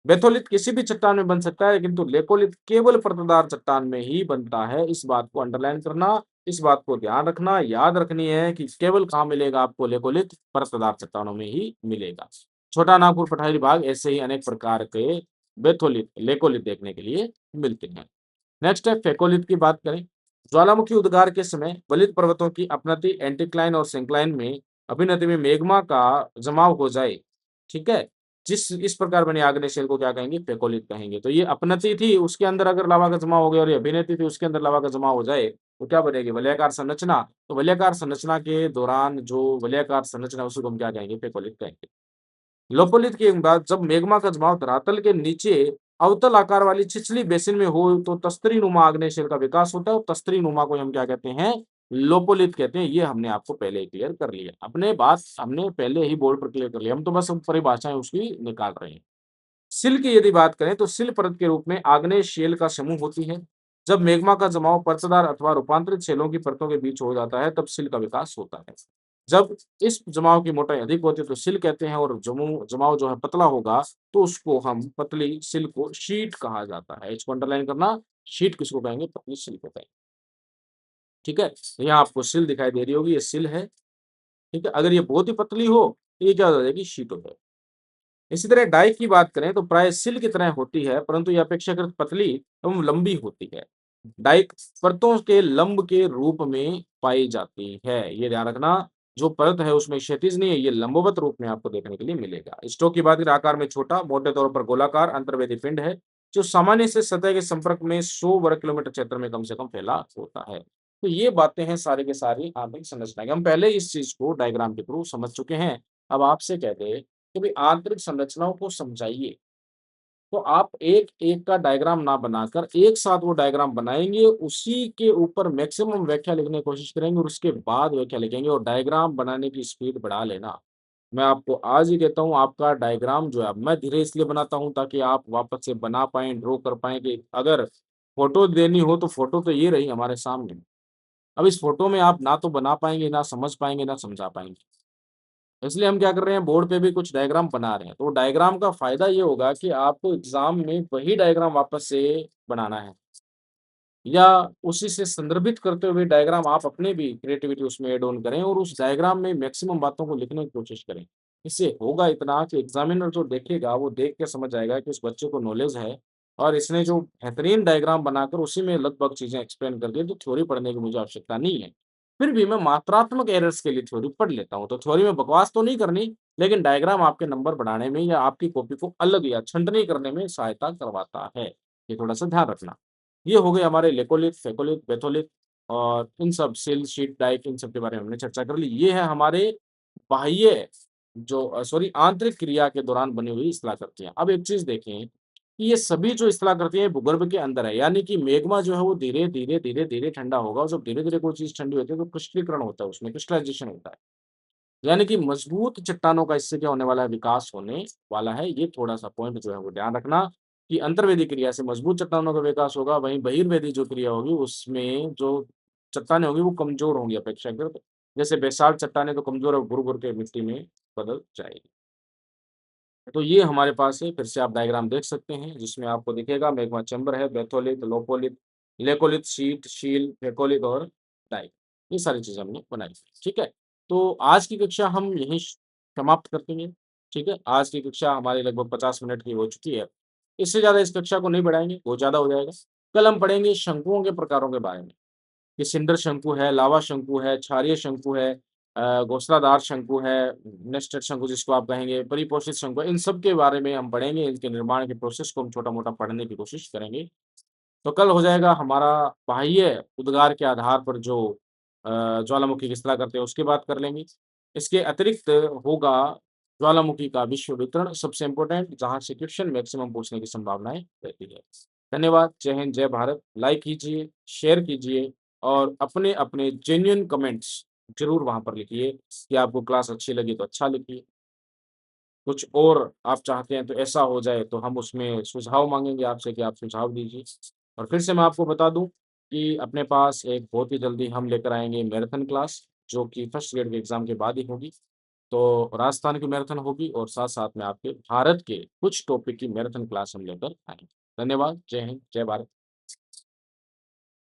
बेथोलिथ किसी भी चट्टान में बन सकता है, किंतु लेपोलिथ केवल परतदार चट्टान में ही बनता है। इस बात को अंडरलाइन करना, इस बात को ध्यान रखना, याद रखनी है कि केवल कहाँ मिलेगा आपको लेपोलिथ, परतदार चट्टानों में ही मिलेगा। छोटा नागपुर पठारी भाग ऐसे ही अनेक प्रकार के बेथोलिथ, लेकोलिथ देखने के लिए मिलते हैं। नेक्स्ट है फेकोलिथ की बात करें। ज्वालामुखी उद्गार के समय वलित पर्वतों की अपनति एंटीक्लाइन और सिंक्लाइन में अभिनति में मैग्मा का जमाव हो जाए, ठीक है? जिस इस प्रकार बने आग्नेय शिला को क्या कहेंगे, फेकोलिथ कहेंगे। तो ये अपनति थी, उसके अंदर अगर लावा का जमाव हो गया, और ये अभिनति थी, उसके अंदर लावा का जमाव हो जाए, तो क्या बनेगी, वलयाकार संरचना। तो वलयाकार संरचना के दौरान जो वलयाकार संरचना है, उसको हम क्या कहेंगे, फेकोलिथ कहेंगे। लोपोलिथ की बाद जब मैग्मा का जमाव धरातल के नीचे अवतल आकार वाली छिछली बेसिन में हो, तो तस्तरी नुमा आग्नेय शिला का विकास होता है, और तस्तरी नुमा को हम क्या कहते हैं, लोपोलिथ कहते हैं। ये हमने आपको पहले ही क्लियर कर लिया, अपने बात हमने पहले ही बोर्ड पर क्लियर कर लिया, हम तो बस परिभाषाएं उसकी निकाल रहे हैं। सिल की यदि बात करें तो सिल परत के रूप में आग्नेय शेल का समूह होती है। जब मैग्मा का जमाव परतदार अथवा रूपांतरित शेलों की परतों के बीच हो जाता है, तब सिल का विकास होता है। जब इस जमाव की मोटाई अधिक होती है तो सिल कहते हैं, और जमाव जो है पतला होगा, तो उसको हम पतली सिल को शीट कहा जाता है। इसको अंडरलाइन करना, शीट किसको कहेंगे, पतली सिल को कहेंगे। ठीक है, तो यहाँ आपको सिल दिखाई दे रही होगी, ये सिल है। ठीक है, अगर ये बहुत ही पतली हो तो ये क्या हो जाएगी, शीट हो जाएगी। इसी तरह डाई की बात करें तो प्राय सिल की तरह होती है, परंतु ये अपेक्षाकृत पतली एवं लंबी होती है। डाई परतों के लंब के रूप में पाई जाती है, ये ध्यान रखना। जो परत है उसमें क्षैतिज नहीं है, ये लंबवत रूप में आपको देखने के लिए मिलेगा। स्टोक की बात करें, आकार में छोटा, मोटे तौर पर गोलाकार अंतर्वेदी पिंड है, जो सामान्य से सतह के संपर्क में 100 वर्ग किलोमीटर क्षेत्र में कम से कम फैला होता है। तो ये बातें हैं सारी की सारी आंतरिक संरचना की। हम पहले इस चीज को डायग्राम के थ्रू समझ चुके हैं। अब आपसे कह दे कि भाई आंतरिक संरचनाओं को समझाइए, तो आप एक-एक का डायग्राम ना बनाकर एक साथ वो डायग्राम बनाएँगे, उसी के ऊपर मैक्सिमम व्याख्या लिखने की कोशिश करेंगे, और उसके बाद व्याख्या लिखेंगे, और डायग्राम बनाने की स्पीड बढ़ा लेना। मैं आपको आज ही कहता हूँ, आपका डायग्राम जो है, मैं धीरे इसलिए बनाता हूँ ताकि आप वापस से बना पाएँ, ड्रॉ कर पाएँ, कि अगर फ़ोटो देनी हो तो फ़ोटो तो ये रही हमारे सामने। अब इस फ़ोटो में आप ना तो बना पाएँगे, ना समझ पाएँगे, ना समझा पाएँगे। इसलिए हम क्या कर रहे हैं, बोर्ड पे भी कुछ डायग्राम बना रहे हैं। तो डायग्राम का फ़ायदा ये होगा कि आपको एग्ज़ाम में वही डायग्राम वापस से बनाना है, या उसी से संदर्भित करते हुए डायग्राम आप अपने भी क्रिएटिविटी उसमें ऐड ऑन करें, और उस डायग्राम में मैक्सिमम बातों को लिखने की कोशिश करें। इससे होगा इतना कि एग्ज़ामिनर जो देखेगा, वो देख के समझ जाएगा कि उस बच्चे को नॉलेज है, और इसने जो बेहतरीन डायग्राम बनाकर उसी में लगभग चीज़ें एक्सप्लेन कर दी, तो थ्योरी पढ़ने की मुझे आवश्यकता नहीं है। फिर भी मैं मात्रात्मक एरर्स के लिए थ्योरी पढ़ लेता हूँ। तो थ्योरी में बकवास तो नहीं करनी, लेकिन डायग्राम आपके नंबर बढ़ाने में या आपकी कॉपी को अलग या छँटनी करने में सहायता करवाता है। ये थोड़ा-सा ध्यान रखना। ये हो गए हमारे लेकोलिथ, फेकोलिथ, बेथोलिथ, और इन सब सेल शीट डाइट, इन सब के बारे में हमने चर्चा कर ली। ये है हमारे बाह्य जो सॉरी आंतरिक क्रिया के दौरान बनी हुई स्थलाकृतियाँ। अब एक चीज़ देखें कि ये सभी जो स्थलाकृतियाँ भूगर्भ के अंदर है, यानी कि मैग्मा जो है वो धीरे-धीरे, धीरे-धीरे ठंडा होगा, और जब धीरे-धीरे कोई चीज़ ठंडी होती है तो क्रिस्टलीकरण होता है, उसमें क्रिस्टलाइज़ेशन होता है। यानी कि मजबूत चट्टानों का इससे क्या होने वाला है, विकास होने वाला है। ये थोड़ा-सा पॉइंट जो है वो ध्यान रखना, कि अंतर्वेदी क्रिया से मजबूत चट्टानों का विकास होगा, वहीं बहिर्वेदी जो क्रिया होगी उसमें जो चट्टानें होंगी वो कमज़ोर होंगी अपेक्षाकृत। जैसे बेसाल्ट चट्टानें तो कमज़ोर और भुर-भुर के मिट्टी में बदल जाएगी। तो ये हमारे पास है, फिर से आप डायग्राम देख सकते हैं, जिसमें आपको दिखेगा मैग्मा चैम्बर है, बेथोलिथ, लोपोलिथ, लेकोलिथ, शीट, शील, फेकोलिथ और डाइक। ये सारी चीज़ें हमने बनाई। ठीक है? तो आज की कक्षा हम यहीं समाप्त करते हैं। ठीक है? आज की कक्षा हमारी लगभग 50 मिनट की हो चुकी है। इससे ज़्यादा इस कक्षा को नहीं बढ़ाएँगे, बहुत ज़्यादा हो जाएगा। कल हम पढ़ेंगे शंकुओं के प्रकारों के बारे में। ये सिंडर शंकु है, लावा शंकु है, क्षारीय शंकु है, घोंसलादार शंकु है, नेस्टेड शंकु जिसको आप कहेंगे, परिपोषित शंकु है, इन सब के बारे में हम पढ़ेंगे, इनके निर्माण के प्रोसेस को हम छोटा-मोटा पढ़ने की कोशिश करेंगे। तो कल हो जाएगा हमारा बाह्य उद्गार के आधार पर जो ज्वालामुखी किस तरह करते हैं उसकी बात कर लेंगे। इसके अतिरिक्त होगा ज्वालामुखी का विश्व वितरण सबसे इम्पोर्टेंट, जहाँ से क्वेश्चन मैक्सिमम पूछने की संभावनाएँ रहती है। धन्यवाद, जय हिंद, जय भारत। लाइक कीजिए, शेयर कीजिए और अपने-अपने जेन्युइन कमेंट्स ज़रूर वहाँ पर लिखिए कि आपको क्लास अच्छी लगी तो अच्छा लिखिए। कुछ और आप चाहते हैं तो ऐसा हो जाए तो हम उसमें सुझाव माँगेंगे आपसे कि आप सुझाव दीजिए। और फिर से मैं आपको बता दूँ कि अपने पास एक बहुत ही जल्दी हम लेकर आएँगे मैराथन क्लास, जो कि फर्स्ट ग्रेड के एग्ज़ाम के बाद ही होगी। तो राजस्थान की मैराथन होगी और साथ-साथ में आपके भारत के कुछ टॉपिक की मैराथन क्लास हम लेकर आएँगे। धन्यवाद, जय हिंद, जय भारत।